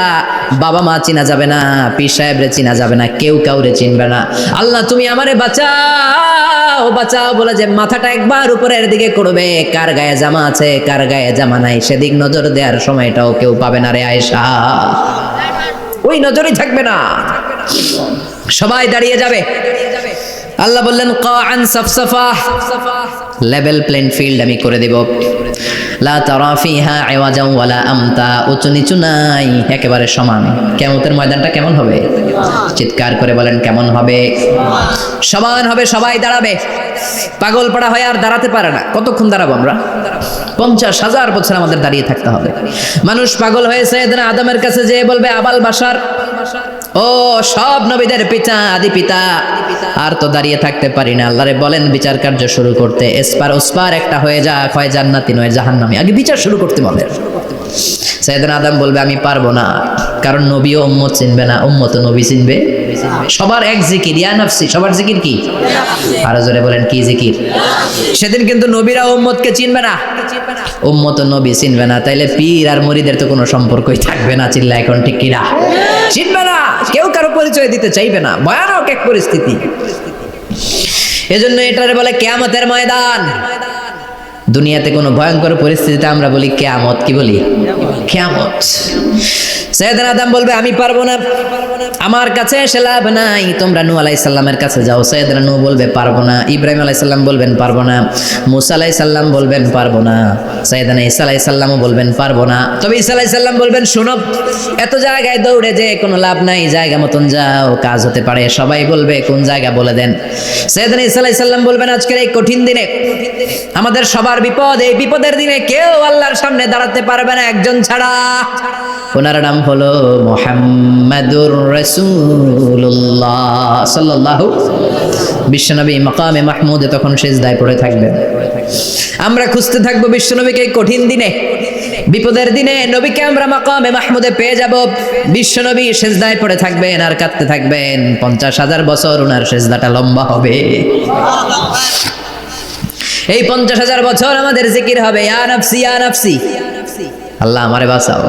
Speaker 1: বাবা মা চিনা যাবে না, পীর সাহেবরে চিনা যাবে না, কেউ কাউরে চিনবে না। আল্লাহ তুমি আমারে বাঁচাও, বাঁচাও বলে যে মাথাটা একবার উপরের দিকে করবে, কার গায়ে জামা আছে কার গায়ে জামা নাই সেদিক নজর দেওয়ার সময়টাও কেউ পাবে না রে আয়েশা। ওই নজরই থাকবে না, সবাই দাঁড়িয়ে যাবে। আল্লাহ বললেন, কাআন সাফসাফা, লেভেল প্লেন ফিল্ড আমি করে দেব। লা তারা ফিহা আওয়াজান ওয়ালা আমতা, উঁচু নিচু নাই, একেবারে সমান। কিয়ামতের ময়দানটা কেমন হবে? চিৎকার করে বলেন কেমন হবে? সমান হবে, সবাই দাঁড়াবে। পাগল পাড়া হয়ে আর দাঁড়াতে পারে না। কতক্ষণ দাঁড়াবো আমরা? 50,000 বছর আমাদের দাঁড়িয়ে থাকতে হবে। মানুষ পাগল হয়ে সাইয়েদনা আদমের কাছে যেয়ে বলবে, আবাল বাশার, ও সব নবীদের পিতা, আদি পিতা, আর তো দাঁড়িয়ে থাকতে পারি না। আল্লাহরে বলেন বিচার কার্য শুরু করতে। এসপার ওসপার একটা হয়ে যা, হয় জান্নাতি নয় জাহান্নামী, আগে বিচার শুরু করতে বলে। সাইয়েদনা আদম বলবে, আমি পারবো না, কারণ নবী ও উম্মত চিনবে না, উম্মত ও নবী চিনবে। সবার এক জিকির, ইয়া নাফসি। সবার জিকির কি? আরো জোরে বলেন, কি জিকির? সেদিন কিন্তু নবীরা উম্মতকে চিনবে না, উম্মত ও নবী চিনবে না, তাইলে পীর আর মুরিদের তো কোনো সম্পর্কই থাকবে না। চিল্লা এখন ঠিক কিনা? চিনবে না, কেউ কারো পরিচয় দিতে চাইবে না। ভয়ানক এক পরিস্থিতি। এজন্য এটারে বলে কিয়ামতের ময়দান। দুনিয়াতে কোনো ভয়ঙ্কর পরিস্থিতিতে আমরা বলি কিয়ামত, কি বলি? কিয়ামত। সাইয়েদনা আদম বলবে আমি পারবো না, আমার কাছে এসে লাভ নাই, তোমরা নূহ আলাইহিস সালামের কাছে যাও। সাইয়েদনা নূহ বলবে পারবো না, ইব্রাহিম আলাইহিস সালাম বলবেন পারবো না, মুসা আলাইহিস সালাম বলবেন পারবো না, সাইয়েদনা ঈসা আলাইহিস সালামও বলবেন পারবো না। তবে ঈসা আলাইহিস সালাম বলবেন শোনো, এত জায়গায় দৌড়ে যে কোনো লাভ নাই, জায়গা মতন যাও, কাজ হতে পারে। সবাই বলবে কোন জায়গা বলে দেন। সাইয়েদনা ঈসা আলাইহিস সালাম বলবেন আজকের এই কঠিন দিনে আমাদের সবার বিপদ, এই বিপদের দিনে কেউ আল্লাহর সামনে দাঁড়াতে পারবে না একজন ছাড়া, ওনার নাম হলো মুহাম্মাদুর রাসূলুল্লাহ সাল্লাল্লাহু। বিশ্বনবী মাকামে মাহমুদে তখন সিজদায় পড়ে থাকবেন। আমরা খুঁজতে থাকবো বিশ্বনবীকে কঠিন দিনে, বিপদের দিনে নবীকে আমরা মাকামে মাহমুদে পেয়ে যাব। বিশ্বনবী সিজদায় পড়ে থাকবেন আর কাঁদতে থাকবেন। 50,000 বছর ওনার সিজদাটা লম্বা হবে। এই 50,000 বছর আমাদের জিকির হবে ইয়া নাফসি ইয়া নাফসি, আল্লাহ আমারে বাঁচাও।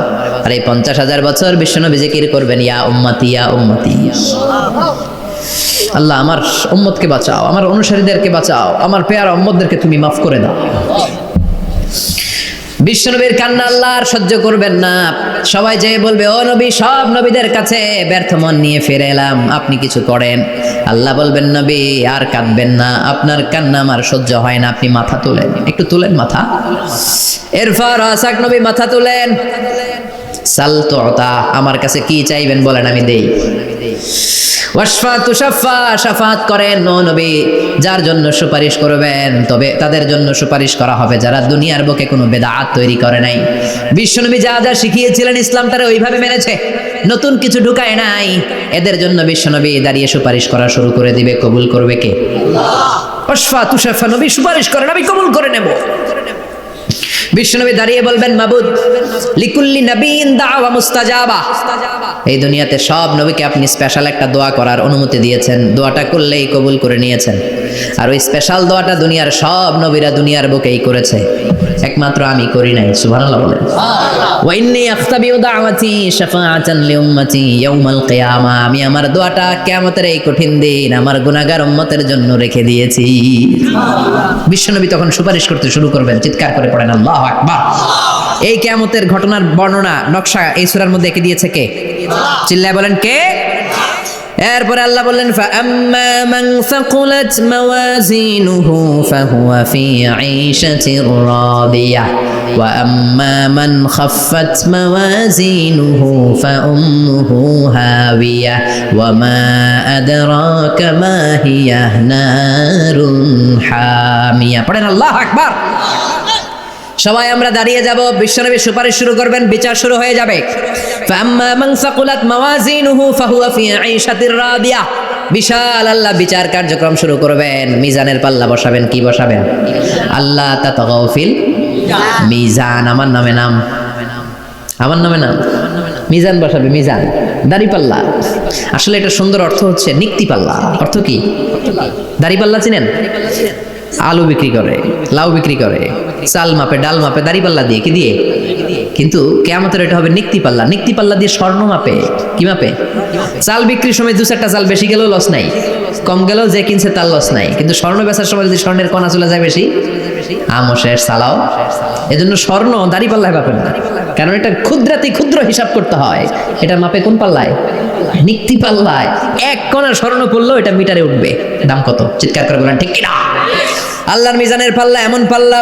Speaker 1: আর এই 50,000 বছর বিশ্বনবী জিকির করবেন ইয়া উম্মতি ইয়া উম্মতি, আল্লাহ আমার উম্মতকে বাঁচাও, আমার অনুসারীদেরকে বাঁচাও, আমার পেয়ারা উম্মতদেরকে তুমি মাফ করে দাও। বিশ্বনবীর কান্না আল্লাহ আর সহ্য করবেন না। সবাই যেয়ে বলবে ও নবী, সব নবীদের কাছে ব্যর্থ মন নিয়ে ফিরে এলাম, আপনি কিছু করেন। আল্লাহ বলবেন নবী আর কাঁদবেন না, আপনার কান্না আমার সহ্য হয় না, আপনি মাথা তোলেন, একটু তুলেন মাথা। এরপর আসাক নবী মাথা তুলেন। সাল তুতা, আমার কাছে কি চাইবেন বলেন আমি দেই। ওয়াশফা তুশাফা, শাফাত করেন ও নবী, যার জন্য সুপারিশ করবেন তবে তাদের জন্য সুপারিশ করা হবে যারা দুনিয়ার বুকে কোনো বেদাত তৈরি করে নাই। বিশ্বনবী যা যা শিখিয়েছিলেন ইসলাম তারা ওইভাবে মেনেছে, নতুন কিছু ঢুকায় নাই। এদের জন্য বিশ্বনবী দাঁড়িয়ে সুপারিশ করা শুরু করে দিবে। কবুল করবে কে? আল্লাহ। ওয়াশফা তুশাফা, নবী সুপারিশ করেন, আমি কবুল করে নেব। বিশ্বনবী দাঁড়িয়ে বলবেন মাবুদ লিকুল্লি নবীন দাওয়া মুস্তাজাবা, এই দুনিয়াতে সব নবীকে আপনি স্পেশাল একটা দোয়া করার অনুমতি দিয়েছেন, দোয়াটা করলেই কবুল করে নিয়েছেন। আর ওই স্পেশাল দোয়াটা দুনিয়ার সব নবীরা দুনিয়ার বুকেই করেছে, একমাত্র আমি করি নাই। সুবহানাল্লাহ বলেন। ওয়া ইন্নী আখতাবিউ দাওয়াতি শাফাআতান লিউম্মতি ইয়াউমাল কিয়ামা, আমি আমার দোয়াটা কিয়ামতের এই কঠিন দিন আমার গুনাহগার উম্মতের জন্য রেখে দিয়েছি। বিশ্বনবী তখন সুপারিশ করতে শুরু করবেন, চিৎকার করে পড়েন আল্লাহু আকবার। এই কিয়ামতের ঘটনার বর্ণনা নকশা এই সূরার মধ্যে এঁকে দিয়েছে কে? চিল্লায় বলেন কে? এরপরে আল্লাহ বললেন ফাআম্মা মান সাকুলাত মাওয়াজিনুহু ফাহুয়া ফি ঈশাতির রাদিয়াহ ওয়া আম্মা মান খাফফাত মাওয়াজিনুহু ফাউম্মুহু হাওিয়াহ ওয়া মা আদরাকা মা হিয়া নারুন হামিয়া। পড়েন আল্লাহু আকবার। সবাই আমরা দাঁড়িয়ে যাব, বিশ্বনবী সুপারিশ শুরু করবেন, বিচার শুরু হয়ে যাবে। ফাআম্মা মান সাকুলাত মাওয়াজিনুহু ফাহুয়া ফি ঈশাতির রাদিয়াহ, বিশাল আল্লাহ বিচার কার্যক্রম শুরু করবেন। মিজানের পাল্লা বসাবেন, কি বসাবেন? আল্লাহ তাতাগাউ ফিল মিজান, আমার নামে নাম, আমার নামে নাম, মিজান বসাবে, মিজান দাড়ি পাল্লা। আসলে এটা সুন্দর অর্থ হচ্ছে নিক্তি পাল্লা। অর্থ কি? দাড়ি পাল্লা চিনেন? আলু বিক্রি করে, লাউ বিক্রি করে, চাল মাপে, ডাল মাপে, দাড়ি পাল্লা দিয়ে, কি দিয়ে? কিন্তু কিয়ামতের এটা হবে নিক্তি পাল্লা। নিক্তি পাল্লা দিয়ে স্বর্ণ মাপে। কি মাপে? চাল বিক্রির সময় 2-4টা চাল বেশি গেলেও লস নাই, কম গেলেও যে কিনছে তার লস নাই। কিন্তু স্বর্ণ বেচার সময় যদি স্বর্ণের কণা চলে যায় বেশি, আমও শেষ, সালাও। এজন্য স্বর্ণ দাড়ি পাল্লায় মাপেন না, কারণ এটা ক্ষুদ্রাতি ক্ষুদ্র হিসাব করতে হয়। এটা মাপে কোন পাল্লায়? নিক্তি পাল্লায়। এক কণা স্বর্ণ পড়লেও এটা মিটারে উঠবে। দাম কত? চিৎকার করে বলেন ঠিক কিনা? আল্লাহর মিজানের পাল্লা এমন পাল্লা,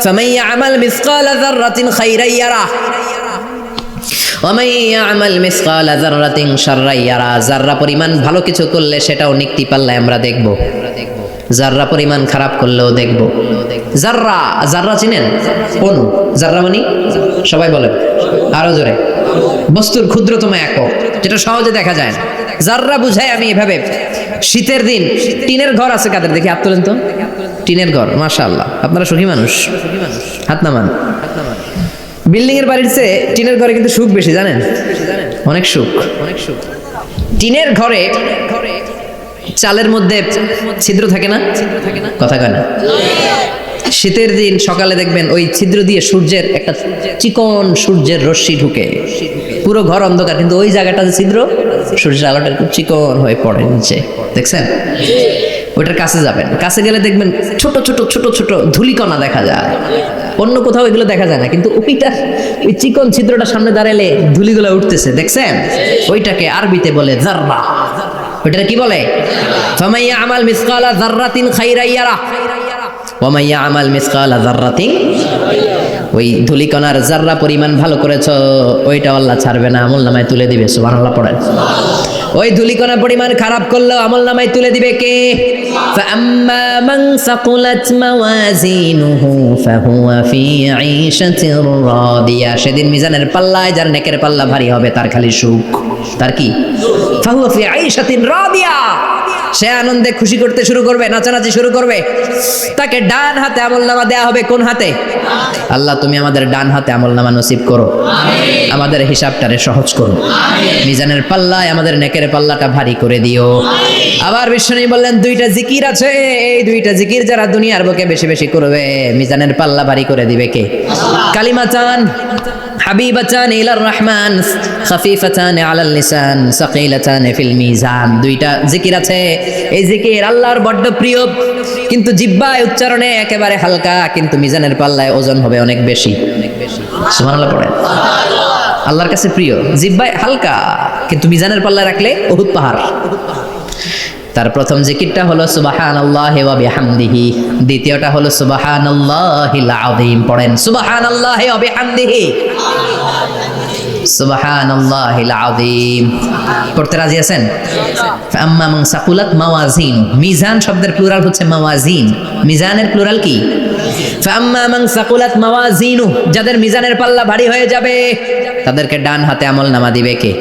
Speaker 1: ফামাইয়া আমাল মিসকালা যাররাতিন খাইরান ইয়ারা ওয়া মাইয়া আমাল মিসকালা যাররাতিন শাররান ইয়ারা। যাররা পরিমাণ ভালো কিছু করলে সেটাও নিক্তি পাল্লায় আমরা দেখব, যাররা পরিমাণ খারাপ করলেও দেখব। যাররা, যাররা চিনেন? কোন যাররা মানে? সবাই বলেন আরো জোরে। বস্তুর ক্ষুদ্রতম একক, যেটা সহজে দেখা যায় না। যাররা বুঝাই আমি এভাবে, শীতের দিন টিনের ঘর আছে কাদের? দেখি হাত তোলেন তো। টিনের ঘর, মাশাআল্লাহ, আপনারা সুখী মানুষ, হাত নামান। বিল্ডিং এর বাড়ির চেয়ে টিনের ঘরে কিন্তু সুখ বেশি, জানেন? অনেক সুখ। টিনের ঘরে চালের মধ্যে ছিদ্র থাকে না? কথা কয় না? শীতের দিন সকালে দেখবেন ওই ছিদ্র দিয়ে সূর্যের একটা চিকন সূর্যের রশ্মি ঢুকে, পুরো ঘর অন্ধকার, কিন্তু ওই জায়গাটা ছিদ্র, সূর্যের আলোটা একটু চিকন হয়ে পড়ে নিচে, দেখছেন? ওইটার কাছে যাবেন, কাছে গেলে দেখবেন ছোট ছোট ছোট ছোট ধূলিকণা দেখা যায়। অন্য কোথাও এগুলো দেখা যায় না, কিন্তু ওইটা ওই চিকন ছিদ্রটা সামনে দাঁড়ালে ধূলিগুলো উঠতেছে, দেখছেন? ওইটাকে আরবিতে বলে যাররা। ওইটা কি বলে? ফামাইয়া আমাল মিসকালা যাররাতিন খাইরান ইয়ারা ওয়া মাইয়া আমাল মিসকালা যাররাতিন, ওই ধূলিকণার যাররা পরিমাণ ভালো করেছো ওইটা আল্লাহ ছাড়বে না, আমলনামায় তুলে দিবে। সুবহানাল্লাহ পড়েন। ওই ধূলিকণা পরিমাণ খারাপ করলেও আমলনামায় তুলে দিবে কে? ফাআম্মা মান সাকুলাত মাওয়াজিনুহু ফাহুয়া ফি ঈশাতির রাদিয়া। সেদিন মিজানের পাল্লায় যার নেকের পাল্লা ভারী হবে তার খালি সুখ। তার কি? ফাহুয়া ফি ঈশাতিন রাদিয়া। সে আনন্দে খুশি করতে শুরু করবে, নাচানাচি শুরু করবে। তাকে ডান হাতে আমলনামা দেয়া হবে। কোন হাতে? আল্লাহ তুমি আমাদের ডান হাতে আমলনামা নসিব করো, আমাদের হিসাবটারে সহজ করো, মিজানের পাল্লায় আমাদের নেকের পাল্লাটা ভারী করে দিও। আবার বিশ্বনবী বললেন দুইটা জিকির আছে, এই দুইটা জিকির যারা দুনিয়ার বুকে বেশি বেশি করবে মিজানের পাল্লা ভারী করে দিবে কে? কালিমাতান হাবিবাতান ইলার রহমান খাফিফাতান আলাল লিসান সাকিলাতান ফিল মিজান। দুইটা জিকির আছে, এই জিকির আল্লাহর বড্ড প্রিয়, কিন্তু জিহ্বায় উচ্চারণে একেবারে হালকা, কিন্তু মিজানের পাল্লায় ওজন হবে অনেক বেশি। সুবহানাল্লাহ পড়েন। আল্লাহর কাছে প্রিয়, জিহ্বায় হালকা, কিন্তু মিজানের পাল্লায় রাখলে উহুদ পাহাড়। তার প্রথম জিকিরটা হলো সুবহানাল্লাহি ওয়া বিহামদিহি, দ্বিতীয়টা হলো সুবহানাল্লাহিল আযীম। পড়েন সুবহানাল্লাহি ওয়া বিহামদিহি, সুবহানাল্লাহিল আযীম। পড়তে রাজি আছেন? আম্মা মান সাকুলাত মাওয়াজিন, মিজান শব্দের প্লুরাল হচ্ছে মাওয়াজিন, মিজানের প্লুরাল কি? ফাআম্মা মান সাকুলাত মাওয়াজিনু, যাদের মিজানের পাল্লা ভারী হয়ে যাবে তাদেরকে ডান হাতে আমলনামা দিবে কে?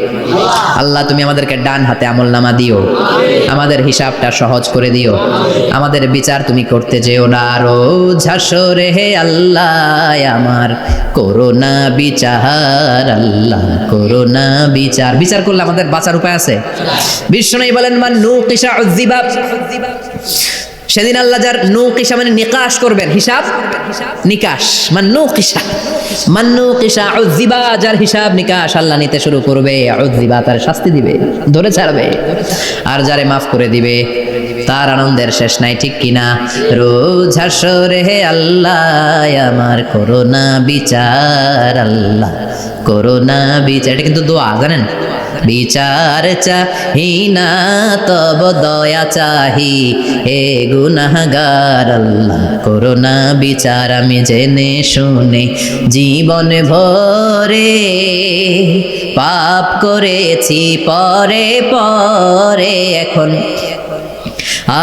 Speaker 1: আল্লাহ তুমি আমাদেরকে ডান হাতে আমলনামা দিও, আমাদের হিসাবটা সহজ করে দিও, আমাদের বিচার তুমি করতে যেও না। রোজ হাসরে হে আল্লাহ আমার করোনা বিচার, আল্লাহ করোনা বিচার। বিচার করলে আমাদের বাঁচার উপায় আছে? বিষ্ণু বলেন মান নুকিশা উযিবা, সেদিন আল্লাহ যার নুকিশা মানে নিকাশ করবেন, হিসাব নিকাশ, মান নুকিশা উযিবা, যার হিসাব নিকাশ আল্লাহ নিতে শুরু করবে, উযিবা তার শাস্তি দিবে, ধরে ছাড়বে। আর যারে মাফ করে দিবে তার আনন্দের শেষ নাই, ঠিক কিনা? রোজ হাসরে হে আল্লাহ আমার করোনা বিচার, আল্লাহ করোনা বিচার। এটা কিন্তু দোয়া, জানেন? বিচার চাহি না তব দয়া চাহি, হে গুনাহগার আল্লাহ করোনা বিচার। আমি জেনে শুনে জীবন ভরে পাপ করেছি পরে পরে, এখন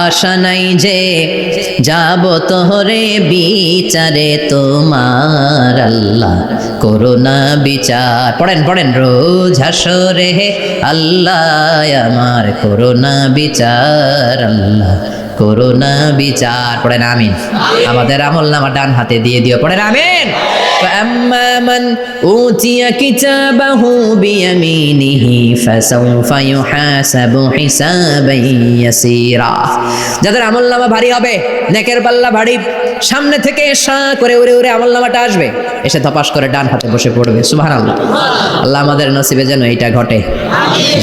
Speaker 1: আশা নাই যে যাব তোরে বিচারে তোমার, আল্লাহ করোনা বিচার। পড়েন পড়েন রোজ হাসরে হে আল্লাহ আমার করোনা বিচার, আল্লাহ করোনা বিচার। পড়েন আমিন। আমাদের আমলনামা ডান হাতে দিয়ে দিও। পড়েন আমিন। فأما من أوتي كتابه بيمينه فسوف يحاسب حسابا يسيرا। যাদের আমলনামা ভারী হবে, নেকের পাল্লা ভারী, সামনে থেকে সা করে উড়ে উড়ে আমলনামাটা আসবে, এসে ধপাস করে ডান হাতে বসে পড়বে। সুবহানাল্লাহ। আল্লাহ আমাদের নসিবে যেন এটা ঘটে।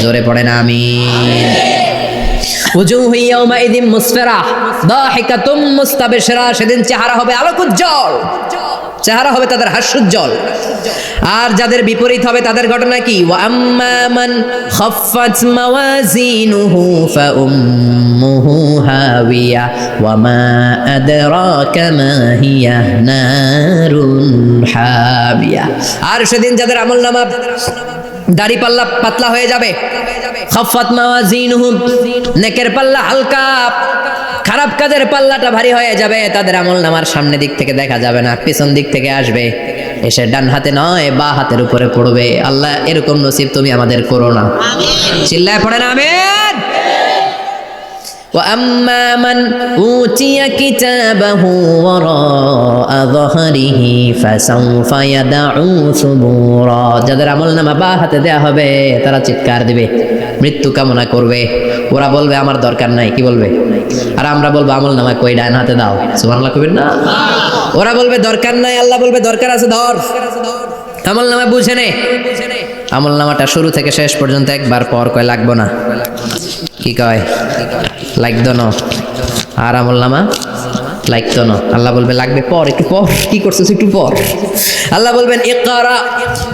Speaker 1: জোরে পড়েন আমিন। ওজুহু ইয়াউমাইযিন মুসফিরা দাহিকাতুম মুস্তাবশিরা, সেদিন চেহারা হবে আলোকোজ্জ্বল, চেহারা হবে তাদের হাস্যোজ্জ্বল। আর যাদের বিপরীত হবে তাদের ঘটনা কি? ওয়া আম্মা মান খাফফাত মাওয়াজিনুহু ফাউম্মুহু হাওিয়া ওয়া মা আদরাকা মা হিয়া নারুন হাবিয়া। আর সেদিন যাদের আমলনামা দাড়ি পাল্লা পাতলা হয়ে যাবে, খাফফাত মাওয়াজিনুহু নেকের পাল্লা হালকা, খারাপ কাজের পাল্লাটা ভারী হয়ে যাবে, তাদের আমলনামার সামনে দিক থেকে দেখা যাবে না, পিছন দিক থেকে আসবে, এসে ডান হাতে নয় বা হাতের উপরে পড়বে। আল্লাহ এরকম নসিব তুমি আমাদের করো না। চিল্লায় পড়েন আমিন। وأما من أوتي كتابه وراء ظهره فسوف يدعو ثبورا। যাদের আমলনামা বা হাতে দেয়া হবে তারা চিৎকার দিবে, মৃত্যু কামনা করবে। ওরা বলবে আমার দরকার নাই, কি বলবে? আর আমরা বলবো আমলনামা কই, ডান হাতে দাও। সুবহানাল্লাহ কইবেন না? ওরা বলবে দরকার নাই, আল্লাহ বলবে দরকার আছে, ধর। আমলনামা বুঝে নে। আমলনামাটা শুরু থেকে শেষ পর্যন্ত একবার পর কয় লাগবো না, কি কয়? লাগতো না। আর আমলনামা লাগতো না। আল্লাহ বলবে লাগবে পর, একটু পর, কি করছিস একটু পর। আল্লাহ বলবেন ইকরা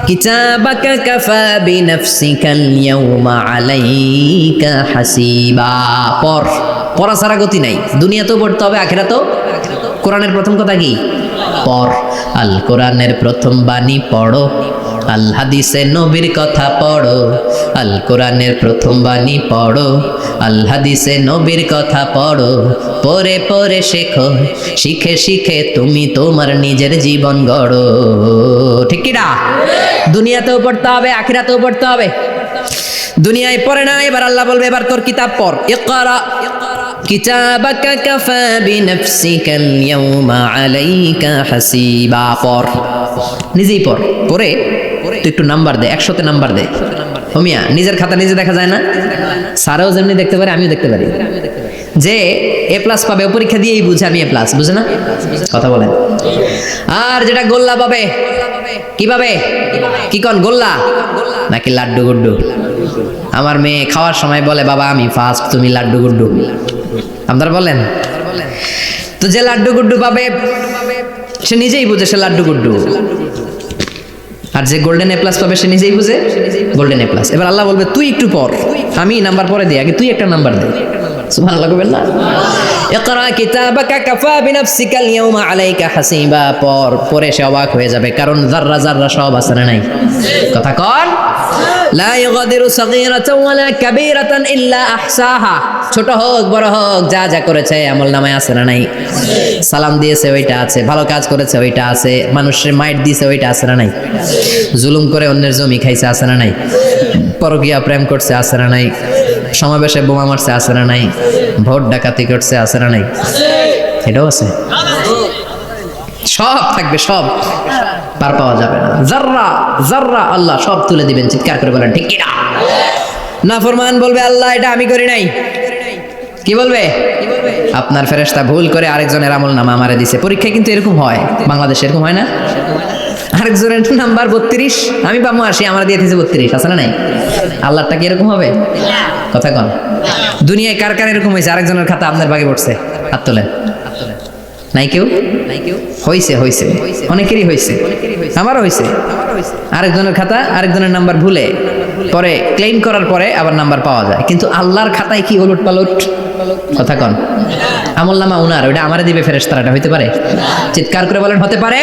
Speaker 1: কিতাবাকা কাফা বিনাফসিকাল ইয়াউমা আলাইকা হাসিবা। পর, পড়া ছাড়া গতি নাই। দুনিয়াতেও পড়তে হবে, আখিরাতেও। কোরআনের প্রথম কথা কি? পর। আল কোরআনের প্রথম বাণী পড়ো, আল হাদিসে নবীর কথা পড়ো। আল কোরআনের প্রথম বাণী পড়ো, আল হাদিসে নবীর কথা পড়ো। পড়ে পড়ে শেখো, শিখে শিখে তুমি তোমার নিজের জীবন গড়ো। ঠিক কি না? দুনিয়াতেও পড়তে হবে, আখিরাতেও পড়তে হবে। দুনিয়ায় পড়ে না, এবার আল্লাহ বলবে এবার তোর কিতাব পড়। ইকরা কিতাবাকা কাফা বিনাফসিকাল ইয়াউমা আলাইকা হাসিবা। পড়, নিজেই পড়। পড়ে তুই একটু নাম্বার দে, 100তে নাম্বার দে। হোমিয়া নিজের খাতা নিজে দেখা যায় না? স্যারও যেমনি দেখতে পারে, আমিও দেখতে পারি। যে এ প্লাস পাবে পরীক্ষা দিয়েই বুঝে আমি এ প্লাস, বুঝে না? কথা বলেন। আর যেটা গোল্লা পাবে, কি পাবে? কি কন, গোল্লা নাকি লাড্ডু গুড্ডু? আমার মেয়ে খাওয়ার সময় বলে বাবা আমি ফার্স্ট, তুমি লাড্ডু গুড্ডু। আপনারা বলেন তো, যে লাড্ডু গুড্ডু পাবে সে নিজেই বুঝে সে লাড্ডু গুড্ডু। আর যে গোল্ডেন এ প্লাস পাবে সে নিজেই বুঝে গোল্ডেন এ প্লাস। এবার আল্লাহ বলবে তুই একটু পর, আমি নাম্বার পরে দিই, আগে তুই একটা নাম্বার দে। সুবহানাল্লাহ কইবেন না? ইকরা কিতাবাকা কাফা বিনাফসিকাল ইয়াউমা আলাইকা হাসিবা। পর, পরে সে অবাক হয়ে যাবে, কারণ যাররা যাররা সব আছে না নাই? কথা কন। লা ইউগাদিরু সাগীরাতান ওয়ালা কাবীরাতান ইল্লা আহসাহা। ছোট হোক বড় হোক, যা যা করেছে আমলনামায় আছে না নাই? সালাম দিয়েছে ওইটা আছে, ভালো কাজ করেছে ওইটা আছে, মানুষের মাইট দিয়েছে ওইটা আছে না নাই? জুলুম করে অন্যের জমি খাইছে আছে না নাই? পরকীয়া প্রেম করছে আছে না নাই? সমাবেশে বোমা মারছে আছে না নাই? ভোট ডাকাতি করছে আছে না নাই? এটাও আছে। সব থাকবে, সব পার পাওয়া যাবে না। যাররা যাররা আল্লাহ সব তুলে দিবেন। চিৎকার করে বলেন ঠিক কি না? নাফরমান বলবে আল্লাহ এটা আমি করি নাই। কি বলবে? আপনার ফেরেশতা ভুল করে আরেকজনের আমলনামা আমারে দিছে। পরীক্ষায় কিন্তু এরকম হয়, বাংলাদেশে এরকম হয় না? আরেকজনের নাম্বার 32, আমি পাবো 80, আমার দিয়ে দিয়েছে 32, আছে না নাই? আল্লাহটা কি এরকম হবে? কথা কন। দুনিয়ায় কার কার এরকম হয়েছে আরেকজনের খাতা আপনার ভাগে পড়ছে? হাত তোলেন। নাই কেউ? হয়েছে, হয়েছে, অনেকেরই হয়েছে, আমারও হয়েছে। আরেকজনের খাতা আরেকজনের নাম্বার ভুলে পরে ক্লেম করার পরে আবার নাম্বার পাওয়া যায়, কিন্তু আল্লাহর খাতায় কি ওলট পালট? কথা কন। আমলনামা উনার, ওইটা আমারে দিবে ফেরেশতারা, এটা হইতে পারে? চিৎকার করে বলেন হতে পারে?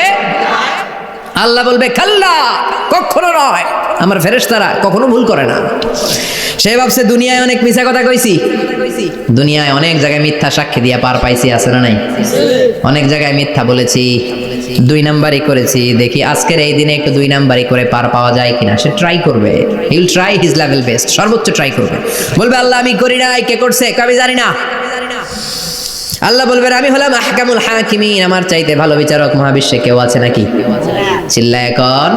Speaker 1: আল্লাহ বলবে কাল্লা, কখনো নয়, আমার ফেরেশতারা কখনো ভুল করে না। সে ভাবছে দুনিয়ায় অনেক মিথ্যা কথা কইছি, দুনিয়ায় অনেক জায়গায় মিথ্যা সাক্ষী দিয়া পার পাইছি, আছে না নাই? অনেক জায়গায় মিথ্যা বলেছি, 2 নাম্বারই করেছি, দেখি আজকের এই দিনে একটু 2 নাম্বারই করে পার পাওয়া যায় কিনা। সে ট্রাই করবে, he will try his level best, সর্বোচ্চ ট্রাই করবে। বলবে আল্লাহ আমি করি নাই, কে করছে? আমি জানি না। আল্লাহ বলবেন আমি হলাম আহকামুল হাকিমিন, আমার চাইতে ভালো বিচারক মহাবিশ্বে কেউ আছে নাকি? চিল্লায় এখন।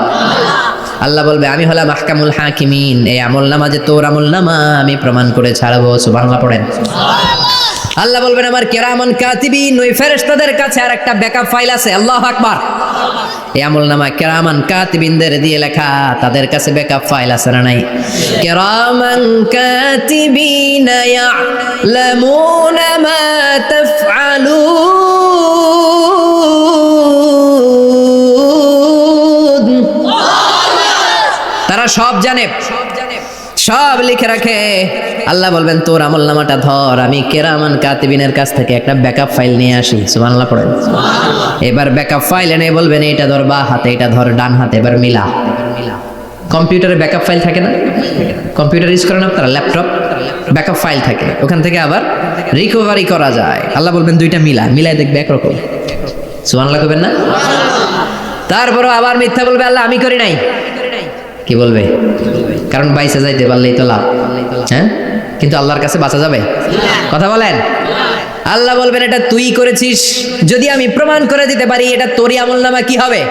Speaker 1: আল্লাহ বলবে আমি হলাম আহকামুল হাকিমিন, এই আমলনামা যে তোর আমলনামা আমি প্রমাণ করে ছাড়বো। সুবহানাল্লাহ পড়েন। আল্লাহ বলবেন আমার কিরামান কাতিবিন, ওই ফেরেশতাদের কাছে আর একটা ব্যাকআপ ফাইল আছে। আল্লাহু আকবার। এই আমলনামা কিরামান কাতিবিনদের দিয়ে লেখা, তাদের কাছে ব্যাকআপ ফাইল আছে না নাই? কিরামান কাতিবিন ইয়ালামুনা মা তাফআলুন, তারা সব জানে, সব লিখে রাখে। আল্লাহ বলবেন তোর আমলনামাটা ধর, আমি কিরামান কাতিবিনের কাছ থেকে একটা ব্যাকআপ ফাইল নিয়ে আসি। সুবহানাল্লাহ পড়েন। এবার ব্যাকআপ ফাইল এনে বলবেন এটা ধর বাঁ হাতে, এটা ধর ডান হাতে, এবার মিলা। কম্পিউটারে ব্যাকআপ ফাইল থাকে না? কম্পিউটার ইউজ করেন আপনারা? ল্যাপটপ ব্যাকআপ ফাইল থাকে, ওখান থেকে আবার রিকভারি করা যায়। আল্লাহ বলবেন দুইটা মিলা, মিলাই দেখবে একরকম। সুবহানাল্লাহ কইবেন না? তারপরও আবার মিথ্যা বলবে আল্লাহ আমি করি নাই। কি বলবে? কারণ বাইসে যাইতে পারলেই তো লাভ, হ্যাঁ? কিন্তু আল্লাহর কাছে বাঁচা যাবে? কথা বলেন। আল্লাহ বলবেন এটা তুই করেছিস, যদি আমি প্রমাণ করে দিতে পারি এটা তোরই আমলনামা, কি হবে?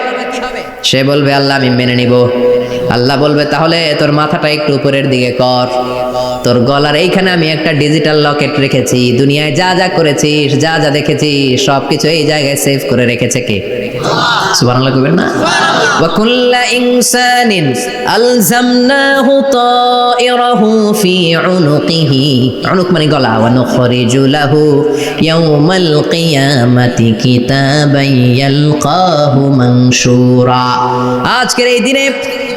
Speaker 1: সে বলবে আল্লাহ আমি মেনে নিব। আল্লাহ বলবে তাহলে তোর মাথাটা একটু উপরের দিকে কর, তোর গলার এইখানে আমি একটা ডিজিটাল লকেট রেখেছি, দুনিয়ায় যা যা করেছিস, যা যা দেখেছিস সবকিছু এই জায়গায় সেভ করে রেখেছে কে? সুবহানাল্লাহ কইবেন না? ওয়া কুল্লা ইনসানিন আলজামনাহু তায়রাহু ফি উনুকিহি, উনুক মানে গলা, ওয়া নুখরিজু লাহু ইয়াওমাল কিয়ামাতি কিতাবান ইয়ালকাহু মানশুরা। আজকের এই দিনে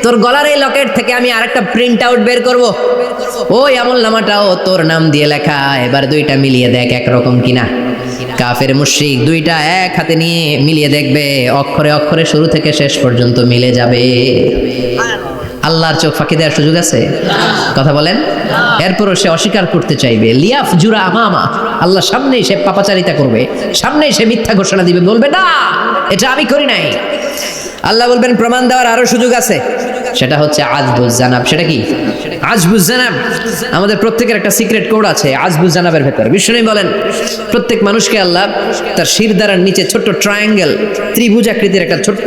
Speaker 1: তোর গলার এই লকেট থেকে আমি আরেকটা প্রিন্ট আউট বের করব, ওই আমলনামাটাও তোর নাম দিয়ে লেখা, এবার দুইটা মিলিয়ে দেখ একরকম কিনা। কাফের মুশরিক দুইটা এক হাতে নিয়ে মিলিয়ে দেখবে, অক্ষরে অক্ষরে শুরু থেকে শেষ পর্যন্ত মিলে যাবে। আল্লাহর চোখ ফাঁকি দেওয়ার সুযোগ আছে? কথা বলেন। এরপরও সে অস্বীকার করতে চাইবে, লিয়াফ জুরা আমামা, আল্লাহ সামনেই সে পাপাচারিতা করবে, সামনেই সে মিথ্যা ঘোষণা দিবে, বলবে না এটা আমি করি নাই। আল্লাহ বলবেন প্রমাণ দেওয়ার আরো সুযোগ আছে, সেটা হচ্ছে আজবুজ জানাব। সেটা কি? আজবুজ জানাব। আমাদের প্রত্যেকের একটা সিক্রেট কোড আছে আজবুজ জানাবের ভেতর। বিষ্ণু বলেন প্রত্যেক মানুষকে আল্লাহ তার শিরদাঁড়ার নিচে ছোট্ট ট্রায়াঙ্গেল, ত্রিভুজ আকৃতির একটা ছোট্ট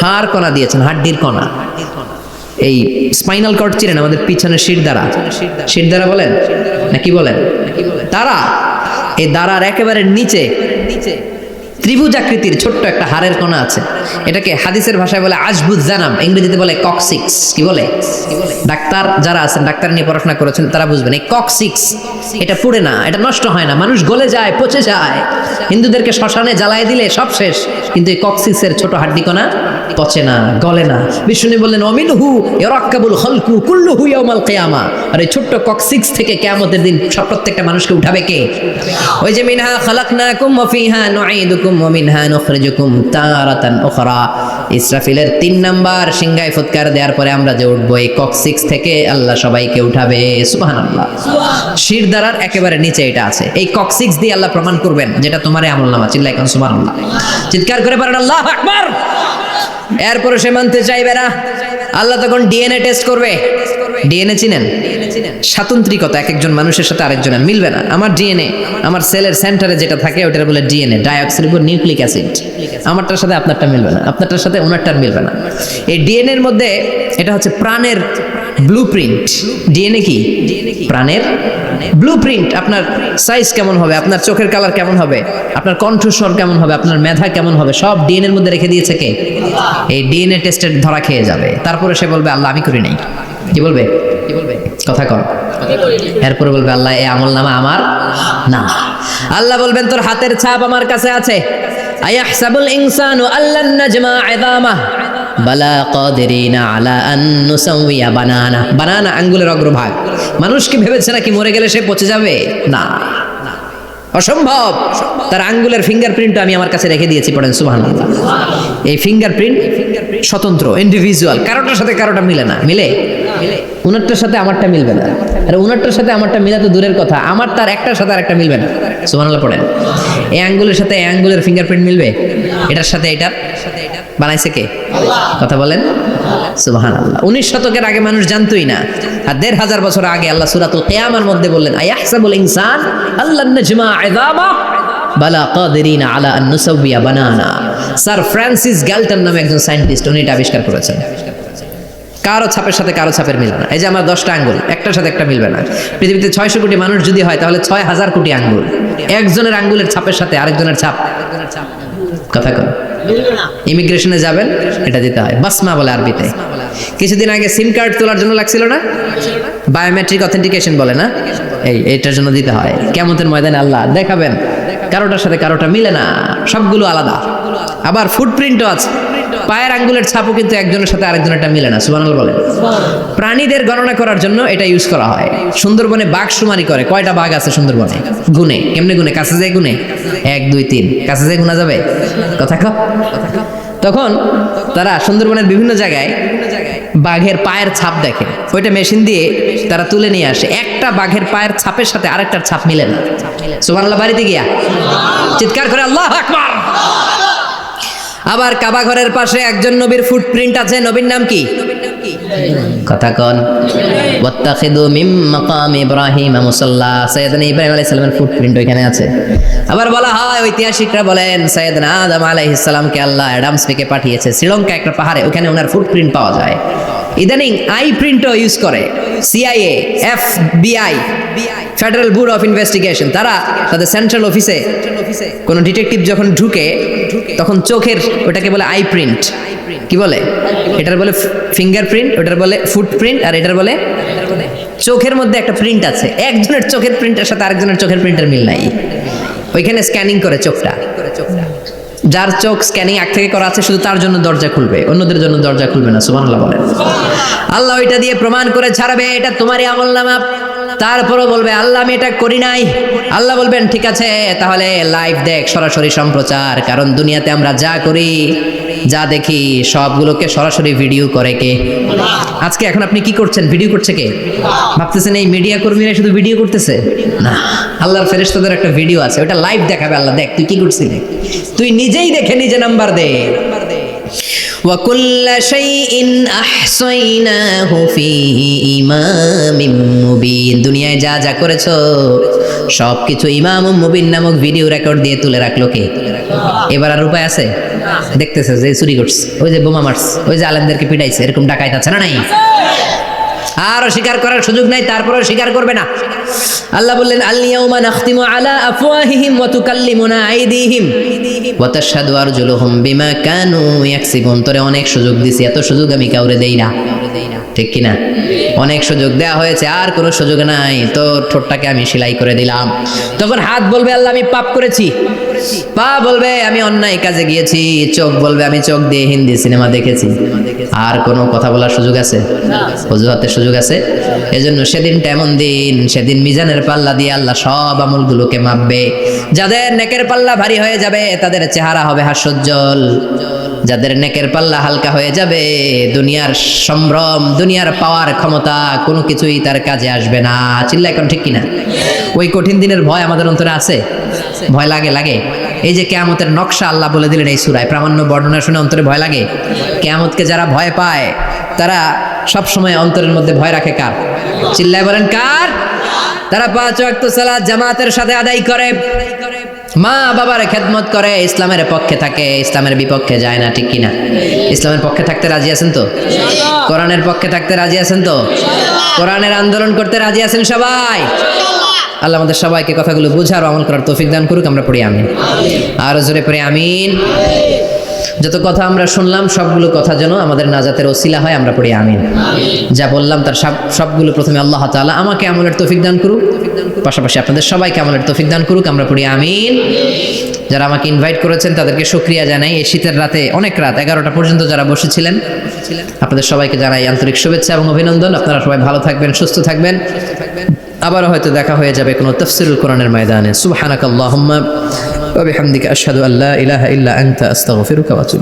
Speaker 1: হাড় কণা দিয়েছেন, হাড্ডির কণা। এই স্পাইনাল কর্ড চিনেন, আমাদের পিছনের শিরদাঁড়া, শিরদাঁড়া বলেন না কি বলেন, তারা এই দাঁড়ার একেবারে নিচে ত্রিভুজ আকৃতির ছোট্ট একটা হাড়ের কণা আছে। এটাকে হাদিসের ভাষায় বলে আজবুজ জানাব, ইংরেজিতে বলে ককসিক্স। কি বলে? ডাক্তার যারা আছেন, ডাক্তার নিয়ে পড়াশোনা করেছেন, তারা বুঝবেন এই ককসিক্স এটা পুড়ে না, এটা নষ্ট হয় না, মানুষ গলে যায়, পচে যায়। হিন্দুদেরকে শ্মশানে জ্বালায় দিলে সব শেষ, কিন্তু এই ককসিক্সের ছোট হাড্ডি কণা পচে না, গলে না। বিষ্ণু বললেন অমিনহু ইয়ারাক্কাবুল খালকু কুল্লুহু ইয়াউমাল কিয়ামা, আর এই ছোট্ট ককসিক্স থেকে কিয়ামতের দিন সব প্রত্যেকটা মানুষকে উঠাবে কে? ওই যে মিনহা খালাকনাকুম ওয়া ফিহা নুঈদুকুম ওয়া মিনহা নুখরিজুকুম তারাতান উখরা। ইসরাফিলের 3 নাম্বার সিংহায় ফুৎকার দেওয়ার পরে আমরা যে উঠবো, এই ককসিক্স থেকে আল্লাহ সবাইকে উঠাবে। সুবহানাল্লাহ। শিরদাঁড়ার একেবারে নিচে এটা আছে, এই ককসিক্স দিয়ে আল্লাহ প্রমাণ করবেন যেটা তোমার আমলনামা। চিল্লায় কোন সুবহানাল্লাহ, চিৎকার করে পারেন আল্লাহু আকবার। এরপরে সে মানতে চাইবে না, আল্লাহ তখন ডিএনএ টেস্ট করবে। ডিএনএ চিনেন? স্বাতন্ত্রিকতা, এক একজন মানুষের সাথে আরেকজনের মিলবে না। আমার ডিএনএ, আমার সেলের সেন্টারে যেটা থাকে ওটার বলে ডিএনএ, ডাইঅক্সিরিবোনিউক্লিক অ্যাসিড। আমারটার সাথে আপনারটা মিলবে না, আপনারটার সাথে ওনারটার মিলবে না। এই ডিএনএ এর মধ্যে এটা হচ্ছে প্রাণের ব্লুপ্রিন্ট। ডিএনএ কি? প্রাণের ব্লুপ্রিন্ট। আপনার সাইজ কেমন হবে, আপনার চোখের কালার কেমন হবে, আপনার কণ্ঠস্বর কেমন হবে, আপনার মেধা কেমন হবে, সব ডিএনএ এর মধ্যে রেখে দিয়েছে কে? এই ডিএনএ টেস্টের ধরা খেয়ে যাবে। তারপরে সে বলবে আল্লাহ আমি করি নাই। কি বলবে? কথা কর। এরপরে বলবে আল্লাহ এই আমলনামা আমার না। আল্লাহ বলবেন তোর হাতের ছাপ আমার কাছে আছে। আয়াহসাবুল ইনসানু আল্লান নাজমা ইযামা বালা কাদিরিনা আলা আন নুসাউইয়া বানানা। বানানা আঙ্গুলের অগ্রভাগ। মানুষ কি ভেবেছে নাকি মরে গেলে সে পচে যাবে? না, অসম্ভব। তার আঙ্গুলের ফিঙ্গারপ্রিন্ট আমি আমার কাছে রেখে দিয়েছি। পড়েন সুবহানাল্লাহ। এই ফিঙ্গারপ্রিন্ট স্বতন্ত্র, ইন্ডিভিজুয়াল, কারোটার সাথে কারোটা মিলে না। মিলে? উনারটার সাথে আমারটা মিলবে না। আর উনারটার সাথে আমারটা মিলা তো দূরের কথা, আমার তার একটার সাথে আরেকটা মিলবে না। সুবহানাল্লাহ পড়েন। এই আঙ্গুলের সাথে এই আঙ্গুলের ফিঙ্গারপ্রিন্ট মিলবে? এটার সাথে এটার বানাইছে কে? কথা বলেন সুবহানাল্লাহ। 19 শতকের আগে মানুষ জানতোই না, আর 1500 বছর আগে আল্লাহ সূরাতুল কিয়ামার মধ্যে বললেন আয়াহসাবুল ইনসান আল্লান নাজমা ইযামা বালা কাদিরিনা আলা আন নুসাউইয়া বানানা। স্যার ফ্রান্সিস গ্যালটন নামে একজন সায়েন্টিস্ট, উনি এটা আবিষ্কার করেছেন। কারো ছাপের সাথে কারো ছাপের মিলবে না। এই যে আমার 10টা আঙ্গুল, একটার সাথে একটা মিলবে না। পৃথিবীতে 600 কোটি মানুষ যদি হয় তাহলে 6000 কোটি আঙ্গুল, একজনের আঙ্গুলের ছাপের সাথে আরেকজনের ছাপ কথা কর। ইমিগ্রেশনে যাবেন, এটা দিতে হয়, বাসমা বলে আরবিতে। কিছুদিন আগে সিম কার্ড তোলার জন্য লাগছিল না, বায়োমেট্রিক অথেন্টিকেশন বলে না, এইটার জন্য দিতে হয়। কিয়ামতের ময়দানে আল্লাহ দেখাবেন কারোটার সাথে কারোটা মিলে না, সবগুলো আলাদা। আবার ফুটপ্রিন্টও আছে, পায়ের আঙ্গুলের ছাপও কিন্তু একজনের সাথে আরেকজনেরটা মিলে না। সুবহানাল্লাহ বলেন। প্রাণীদের গণনা করার জন্য এটা ইউজ করা হয়। সুন্দরবনে বাঘ শুমারি করে, কয়টা বাঘ আছে সুন্দরবনে? গুনে। কেমনে গুনে? কাছে যায় গুনে, 1 2 3, কাছে যায় গুনা যাবে? কথা কও। তখন তারা সুন্দরবনের বিভিন্ন জায়গায় বাঘের পায়ের ছাপ দেখে, ওইটা মেশিন দিয়ে তারা তুলে নিয়ে আসে। একটা বাঘের পায়ের ছাপের সাথে আরেকটার ছাপ মিলে না। সুবহানাল্লাহ। বাড়িতে গিয়া চিৎকার করে আল্লাহু আকবার। আবার কাবা ঘরের পাশে একজন নবীর ফুটপ্রিন্ট আছে। নবীর নাম কি? কথা কন। ওয়াত্তাখিদু মিম মাকাম ইব্রাহিম মুসাল্লা। সাইয়েদনা ইব্রাহিম আলাইহিস সালামের ফুটপ্রিন্ট ওইখানে আছে। আবার বলা হয়, ঐতিহাসিকরা বলেন সাইয়েদনা আদম আলাইহিস সালামকে আল্লাহ অ্যাডামস থেকে পাঠিয়েছে শ্রীলঙ্কা একটা পাহাড়ে, ওখানে ওনার ফুটপ্রিন্ট পাওয়া যায়। ইদানিং আই প্রিন্টও ইউজ করে CIA, FBI, federal bureau of investigation. তারা তাদের সেন্ট্রাল অফিসে কোন ডিটেকটিভ যখন ঢুকে তখন চোখের, ওটাকে বলে আই প্রিন্ট, কি বলে? এটার বলে ফিঙ্গারপ্রিন্ট, ওটার বলে ফুটপ্রিন্ট, আর এটার বলে চোখের মধ্যে একটা প্রিন্ট আছে। একজনের চোখের প্রিন্টের সাথে আরেকজনের চোখের প্রিন্টের মিল নাই। ওইখানে স্ক্যানিং করে চোখটা, যার চোখ স্ক্যানিং আগ থেকে করা আছে শুধু তার জন্য দরজা খুলবে, অন্যদের জন্য দরজা খুলবে না। সুবহানাল্লাহ বলেন। আল্লাহ ওইটা দিয়ে প্রমাণ করে ছাড়বে এটা তোমারই আমলনামা। তারপরও বলবে আল্লাহ আমি এটা করি নাই। আল্লাহ বলবেন ঠিক আছে, তাহলে লাইভ দেখ, সরাসরি সম্প্রচার। কারণ দুনিয়াতে আমরা যা করি, যা দেখি, সবগুলোকে সরাসরি ভিডিও করে কে? আজকে এখন আপনি কি করছেন? ভিডিও করছে কে? ভাবতেছেন এই মিডিয়া কর্মীরা শুধু ভিডিও করতেছে? না, আল্লাহর ফেরেশতাদের একটা ভিডিও আছে, ওটা লাইভ দেখাবে। আল্লাহ দেখ তুই কি করছিলি, তুই নিজেই দেখে নিজে নাম্বার দে। وَكُلَّ شَيْءٍ أَحْصَيْنَاهُ فِي إِمَامٍ مُبِينٍ। দুনিয়ায় যা যা করেছো সবকিছু ইমাম মুবিন নামক ভিডিও রেকর্ড দিয়ে তুলে রাখলো কে? এবার আর উপায় আছে? দেখতেছে যে চুরি করছে, ওই যে বোমা মারছে, ওই যে আলেমদেরকে পিটাইছে, এরকম ডাকাইত আছে না নাই? আর স্বীকার করার সুযোগ নাই, তারপরেও স্বীকার করবে না। আল্লাহ বললেন আল-ইয়াউমা নাখতিমু আলা আফওয়াহিহিম ওয়া তুকাল্লিমুনা আইদিহিম ওয়া তাশহাদু আরজুলুহুম বিমা কানু ইয়াকসিবুন। তোরে অনেক সুযোগ দিছি, এত সুযোগ আমি কাউরে দেই না, ঠিক কি না? অনেক সুযোগ দেয়া হয়েছে, আর কোনো সুযোগ নাই, তোর ঠোঁটটাকে আমি সেলাই করে দিলাম। তখন হাত বলবে আল্লাহ আমি পাপ করেছি, পা বলবে আমি অন্যায় কাজে গিয়েছি, চোখ বলবে আমি চোখ দিয়ে হিন্দি সিনেমা দেখেছি। আর কোনো কথা বলার সুযোগ আছে? অজুহাতের সুযোগ আছে? এজন্য সেদিনটা এমন দিন, সেদিন মিজানের পাল্লা দিয়ে আল্লাহ সব আমলগুলোকে মাপবে। যাদের নেকের পাল্লা ভারী হয়ে যাবে তাদের চেহারা হবে হাস্যোজ্জ্বল, যাদের নেকের পাল্লা হালকা হয়ে যাবে দুনিয়ার সম্ভ্রম, দুনিয়ার পাওয়ার ক্ষমতা কোনো কিছুই তার কাজে আসবে না। চিল্লা এখন ঠিক কিনা? ওই কঠিন দিনের ভয় আমাদের অন্তরে আছে? ভয় লাগে? লাগে। এই যে কিয়ামতের নকশা আল্লাহ বলে দিলেন এই সূরায়, প্রামাণ্য বর্ণনা শুনে অন্তরে ভয় লাগে? কিয়ামতকে যারা ভয় পায় তারা সব সময় অন্তরের মধ্যে ভয় রাখে কার? চিল্লায় বলেন কার? তারা 5 ওয়াক্ত সালাত জামাতের সাথে আদায় করে, মা বাবার খেদমত করে, ইসলামের পক্ষে থাকে, ইসলামের বিপক্ষে যায় না, ঠিক কিনা? ইসলামের পক্ষে থাকতে রাজি আছেন তো? কোরআনের পক্ষে থাকতে রাজি আছেন তো? কোরআনের আন্দোলন করতে রাজি আছেন সবাই? আল্লাহ আমাদের সবাইকে কথাগুলো বুঝার ও আমল করার তৌফিক দান করুক। আমরা পড়ি আমিন। আর জোরে পড়ি আমিন। যত কথা আমরা শুনলাম সবগুলো কথা যেন আমাদের নাজাতের ওসিলা হয়, আমরা পড়ি আমিন। যা বললাম তার সবগুলো প্রথমে আল্লাহ তাআলা আমাকে আমলের তৌফিক দান করুক, পাশাপাশি আপনাদের সবাইকে আমলের তৌফিক দান করুক। আমরা পড়ি আমিন। যারা আমাকে ইনভাইট করেছেন তাদেরকে শুকরিয়া জানাই। এই শীতের রাতে, অনেক রাত 11টা পর্যন্ত যারা বসেছিলেন, আপনাদের সবাইকে জানাই আন্তরিক শুভেচ্ছা এবং অভিনন্দন। আপনারা সবাই ভালো থাকবেন, সুস্থ থাকবেন। আবারও হয়তো দেখা হয়ে যাবে কোনো তাফসীরুল কোরআনের ময়দানে। সুবহানাকাল্লাহুম্মা ওয়া বিহামদিকা আশহাদু আল্লা ইলাহা ইল্লা আনতা আস্তাগফিরুকা ওয়া আতুবু